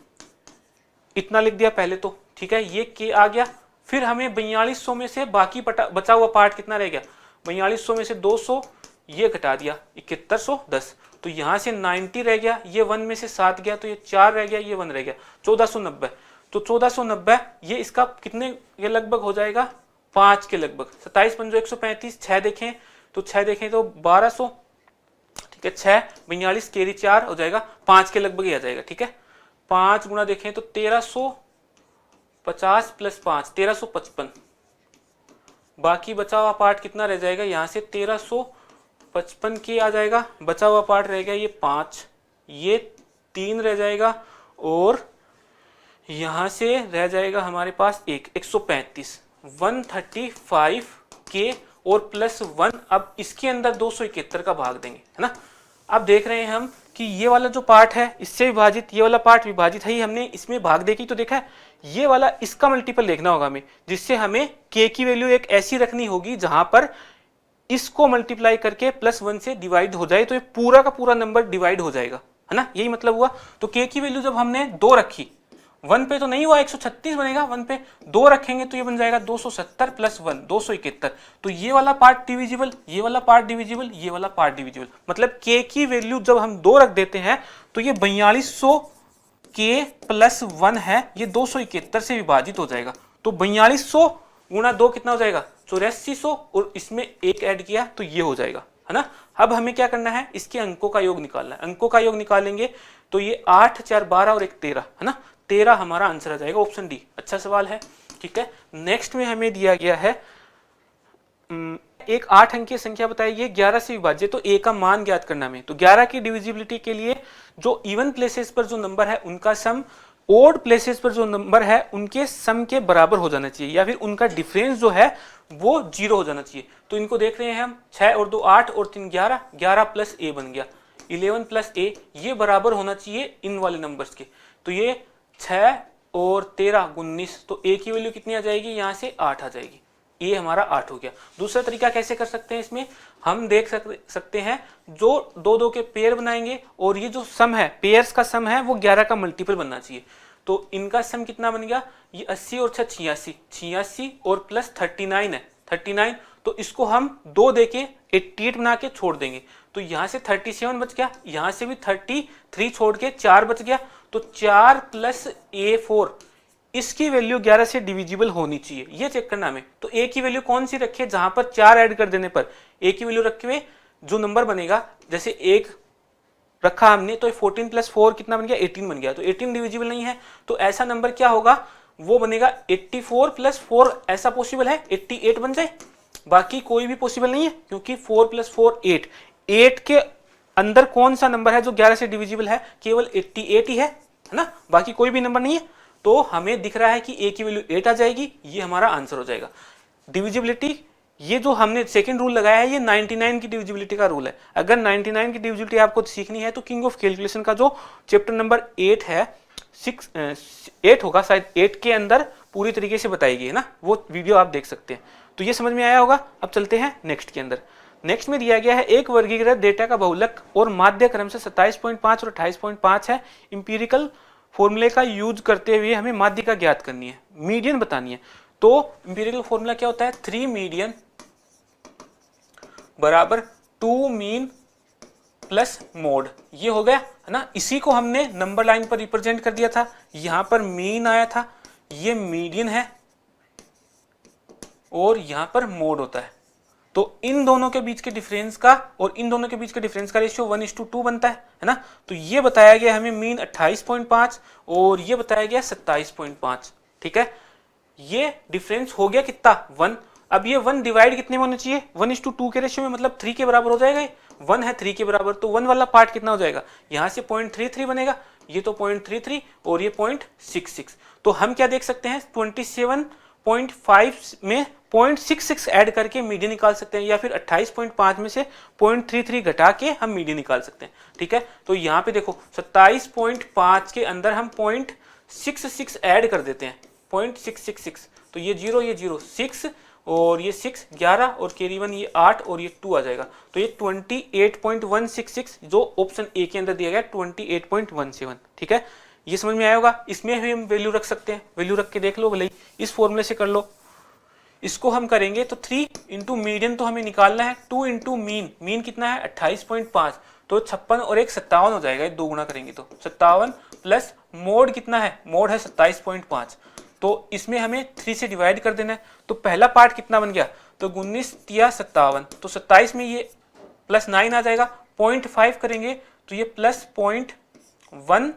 इतना लिख दिया पहले तो, ठीक है, ये के आ गया। फिर हमें 4200 में से बाकी बचा हुआ पार्ट कितना रह गया, 4200 में से 200 ये घटा दिया 7110, तो यहाँ से 90 रह गया, ये 1 में से 7 गया तो ये 4 रह गया, ये 1 रह गया, 1490, तो 1490 ये इसका कितने के लगभग हो जाएगा, 5 के लगभग, 27 पंजो 135, 6 देखें तो 1200, ठीक है, 6 42 कैरी 4 हो जाएगा, 5 के लगभग ही आ जाएगा, ठीक है। 5 गुणा देखें तो 1350 प्लस 5 1355, बाकी बचा हुआ पार्ट कितना रह जाएगा, यहाँ से 1355 के आ जाएगा, बचा हुआ पार्ट रह गया ये 5, ये 3 रह जाएगा और यहाँ से रह जाएगा हमारे पास 135 135 के और प्लस 1, अब इसके अंदर 271 का भाग देंगे, है ना। अब देख रहे हैं हम कि ये वाला जो पार्ट है इससे विभाजित, ये वाला पार्ट विभाजित है ही, हमने इसमें भाग देखी तो देखा है, ये वाला इसका मल्टीपल देखना होगा हमें, जिससे हमें के की वैल्यू एक ऐसी रखनी होगी जहां पर इसको मल्टीप्लाई करके +1 से डिवाइड हो जाए तो ये पूरा का पूरा नंबर डिवाइड हो जाएगा, है ना, यही मतलब हुआ। तो के की वैल्यू जब हमने 2 रखी, 1 पे तो नहीं हुआ, 136 बनेगा, 1 पे 2 रखेंगे तो ये बन जाएगा 270 प्लस 1 271, तो ये वाला पार्ट डिविजिबल, ये वाला पार्ट डिविजिबल, ये वाला पार्ट डिविजिबल, मतलब के की वैल्यू जब हम 2 रख देते हैं तो ये 4200 के प्लस 1 है, ये 271 से विभाजित हो जाएगा, तो 4200 गुणा 2 कितना हो जाएगा 8400 और इसमें एक ऐड किया तो ये हो जाएगा, है ना। अब हमें क्या करना है, इसके अंकों का योग निकालना है, अंकों का योग निकालेंगे तो ये 8 4 12 और 1 13, है ना, 13 हमारा आंसर आ जाएगा, ऑप्शन डी। अच्छा सवाल है, ठीक है। नेक्स्ट में हमें दिया गया है एक 8 अंकीय संख्या बताइए 11 से विभाज्य, तो ए का मान ज्ञात करना में, तो 11 की डिविजिबिलिटी के लिए जो इवन प्लेसेस पर जो नंबर है उनका सम ओड प्लेसेस पर जो नंबर है उनके सम के बराबर हो जाना चाहिए, या फिर उनका डिफरेंस जो है वो 0 हो जाना चाहिए। तो इनको देख रहे हैं हम, 6 और 2 8 और 3 11, 11 प्लस ए बन गया, 11 प्लस ए, ये बराबर होना चाहिए इन वाले नंबर्स के, तो ये 6 और 13 19, तो ए की वैल्यू कितनी आ जाएगी, यहाँ से 8 आ जाएगी। ये हमारा 8 हो गया। दूसरा तरीका कैसे कर सकते हैं, इसमें हम देख सकते हैं जो दो दो के पेयर बनाएंगे और ये जो सम है, पेयर्स का सम है वो 11 का मल्टीपल बनना चाहिए। तो इनका सम कितना बन गया, ये 80 और 6 86, 86 और प्लस 39 है 39, तो इसको हम 2 देके 88 बना के छोड़ देंगे। तो यहाँ से 37 बच गया, यहाँ से भी 33 छोड़ के 4 बच गया। तो 4 प्लस A4 इसकी वैल्यू 11 से डिविजिबल होनी चाहिए, ये चेक करना हमें। तो ए की वैल्यू कौन सी रखे, जहां पर 4 ऐड कर देने पर ए की वैल्यू रखे हुए जो नंबर बनेगा, जैसे 1 रखा हमने तो 14 प्लस 4 कितना बन गया, 18 बन गया। तो 18 डिविजिबल नहीं है, तो ऐसा नंबर क्या होगा, वो बनेगा 84 प्लस 4। ऐसा पॉसिबल है 88 बन जाए, बाकी कोई भी पॉसिबल नहीं है, क्योंकि 4 प्लस 4 8, 8 के अंदर कौन सा नंबर है जो 11 से डिविजिबल है, केवल 88 ही है ना, बाकी कोई भी नंबर नहीं है। तो हमें दिख रहा है कि ए की वैल्यू 8 आ जाएगी, ये हमारा आंसर हो जाएगा। डिविजिबिलिटी, ये जो हमने सेकंड रूल लगाया है, ये 99 की डिविजिबिलिटी का रूल है। अगर 99 की डिविजिबिलिटी आपको सीखनी है तो किंग ऑफ कैलकुलेशन का जो चैप्टर नंबर 8 है, 8 होगा शायद, 8 के अंदर पूरी तरीके से बताएगी, है ना, वो वीडियो आप देख सकते हैं। तो ये समझ में आया होगा। अब चलते हैं नेक्स्ट के अंदर। नेक्स्ट में दिया गया है एक वर्गीकृत डेटा का बहुलक और माध्य क्रम से 27.5 और 28.5 है। इंपीरिकल फॉर्मूले का यूज करते हुए हमें माध्यिका ज्ञात करनी है, मीडियन बतानी है। तो इंपीरिकल फॉर्मूला क्या होता है, 3 मीडियन बराबर 2 मीन प्लस मोड, ये हो गया, है ना। इसी को हमने नंबर लाइन पर रिप्रेजेंट कर दिया था, यहां पर मीन आया था, ये मीडियन है और यहां पर मोड होता है। तो इन दोनों के बीच के डिफरेंस का और इन दोनों के बीच के डिफरेंस का रेशियो 1:2 बनता है ना। तो ये बताया गया हमें मीन 28.5 और ये बताया गया 27.5, ठीक है। ये डिफरेंस हो गया कितना, 1। अब ये 1 डिवाइड कितने में होना चाहिए, 1:2 के रेशियो में, मतलब 3 के बराबर हो जाएगा। 1 है 3 के बराबर, तो 1 वाला पार्ट कितना हो जाएगा, यहाँ से 0.33 बनेगा, ये तो 0.33 और ये 0.66। तो हम क्या देख सकते हैं, 27.5 में 0.66 ऐड करके मीडियन निकाल सकते हैं, या फिर 28.5 में से 0.33 घटा के हम मीडियन निकाल सकते हैं, ठीक है। तो यहाँ पे देखो 27.5 के अंदर हम 0.66 ऐड कर देते हैं, 0.666, तो ये 0 ये 0 6 और ये 6 11 और कैरी 1 ये 8 और ये 2 आ जाएगा। तो ये 28.166 जो ऑप्शन ए के अंदर दिया गया 28.17, ठीक है। ये समझ में आया होगा। इसमें भी हम वैल्यू रख सकते हैं, वैल्यू रख के देख लो, भले इस फॉर्मूले से कर लो। इसको हम करेंगे तो 3 इंटू मीडियन तो हमें निकालना है, 2 इंटू मीन, मीन कितना है 28.5, तो 56 और 1 57 हो जाएगा, ये 2 गुना करेंगे तो 57 प्लस मोड कितना है, मोड है 27.5, तो इसमें हमें 3 से डिवाइड कर देना है। तो पहला पार्ट कितना बन गया, तो 19 या 57, तो 27 में ये प्लस 9 आ जाएगा, 0.5 करेंगे तो ये प्लस 0.1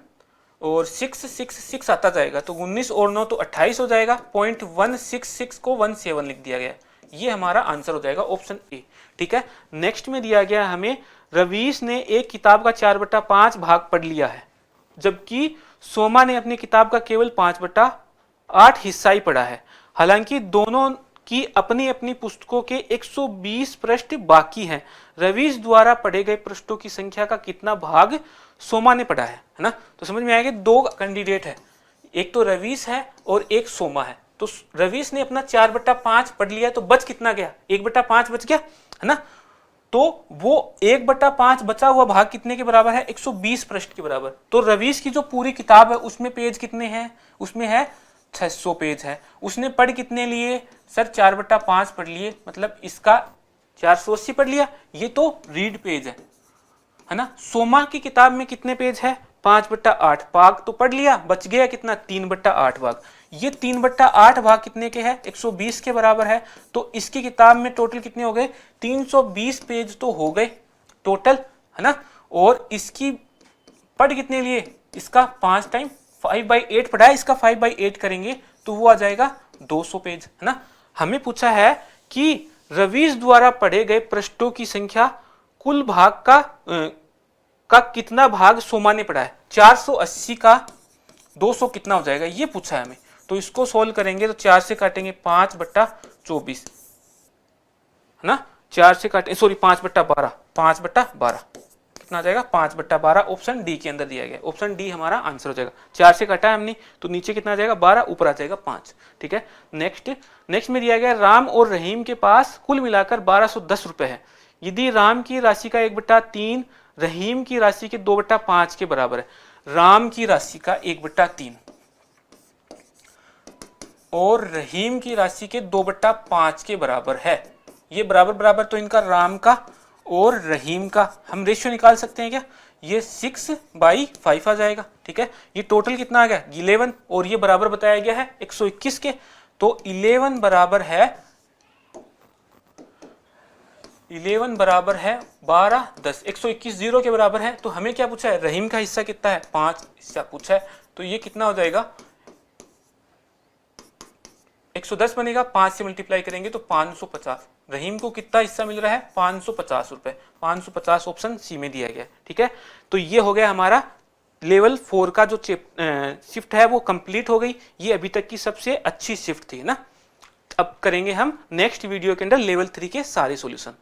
और 666 आता जाएगा, तो 19 और 9 तो 28 हो जाएगा, 0.166 को 17 लिख दिया गया, ये हमारा आंसर हो जाएगा ऑप्शन ए, ठीक है। नेक्स्ट में दिया गया हमें रवीश ने एक किताब का 4/5 भाग पढ़ लिया है, जबकि सोमा ने अपनी किताब का केवल 5/8 हिस्सा ही पढ़ा है। हालांकि दोनों की अपनी अपनी पुस्तकों के 120 पृष्ठ बाकी हैं। रवीश द्वारा पढ़े गए पृष्ठों की संख्या का कितना भाग सोमा ने पढ़ा है ना। तो समझ में आएगा, 2 कैंडिडेट है, एक तो रवीश है और एक सोमा है। तो रवीश ने अपना 4/5 पढ़ लिया, तो बच कितना गया, 1/5 बच गया, है ना। तो वो 1/5 बचा हुआ भाग कितने के बराबर है, 120 पृष्ठ के बराबर। तो रवीश की जो पूरी किताब है उसमें पेज कितने हैं, उसमें है 600 पेज है। उसने पढ़ कितने लिए, सर 4/5 पढ़ लिए, मतलब इसका 480 पढ़ लिया, ये तो रीड पेज है ना। सोमा की किताब में कितने पेज है, 5/8 भाग तो पढ़ लिया, बच गया कितना, 3/8 भाग। ये 3/8 भाग कितने के हैं, 120 के बराबर है। तो इसकी किताब में टोटल कितने हो गए, 320 पेज तो हो गए टोटल, है ना। और इसकी पढ़ कितने लिए, इसका 5 टाइम 5/8 पढ़ा है, इसका 5/8 करेंगे तो वो आ जाएगा 200 पेज, है ना। हमें पूछा है कि रवीश द्वारा पढ़े गए पृष्ठों की संख्या कुल भाग का कितना भाग सोमा ने पढ़ा है। 480 का 200 कितना हो जाएगा, ये पूछा है हमें। तो इसको सोल्व करेंगे तो 4 से काटेंगे 5/24, है ना। 4 से काटेंगे, सॉरी 5/12, 5/12 कितना आ जाएगा 5/12 ऑप्शन डी के अंदर दिया गया। ऑप्शन डी हमारा आंसर हो जाएगा। 4 से काटा है हमने तो नीचे कितना आ जाएगा 12, ऊपर आ जाएगा 5। ठीक है, नेक्स्ट में दिया गया राम और रहीम के पास कुल मिलाकर 1210 रुपए है। यदि राम की राशि का 1/3 रहीम की राशि के 2/5 के बराबर है। राम की राशि का 1/3 और रहीम की राशि के 2/5 के बराबर है। ये बराबर बराबर तो इनका राम का और रहीम का हम रेशियो निकाल सकते हैं क्या? ये 6/5 आ जाएगा। ठीक है, ये टोटल कितना आ गया 11 और ये बराबर बताया गया है 121 के। तो 11 बराबर है 12 10, 121 0 के बराबर है। तो हमें क्या पूछा है? रहीम का हिस्सा कितना है? 5 हिस्सा पूछा है। तो ये कितना हो जाएगा 110 बनेगा, 5 से मल्टीप्लाई करेंगे तो 550। रहीम को कितना हिस्सा मिल रहा है? 550 रुपए। 550 ऑप्शन सी में दिया गया। ठीक है, तो ये हो गया हमारा लेवल 4 का जो शिफ्ट है वो कंप्लीट हो गई। ये अभी तक की सबसे अच्छी शिफ्ट थी ना। अब करेंगे हम नेक्स्ट वीडियो के अंदर लेवल 3 के सारे सॉल्यूशन।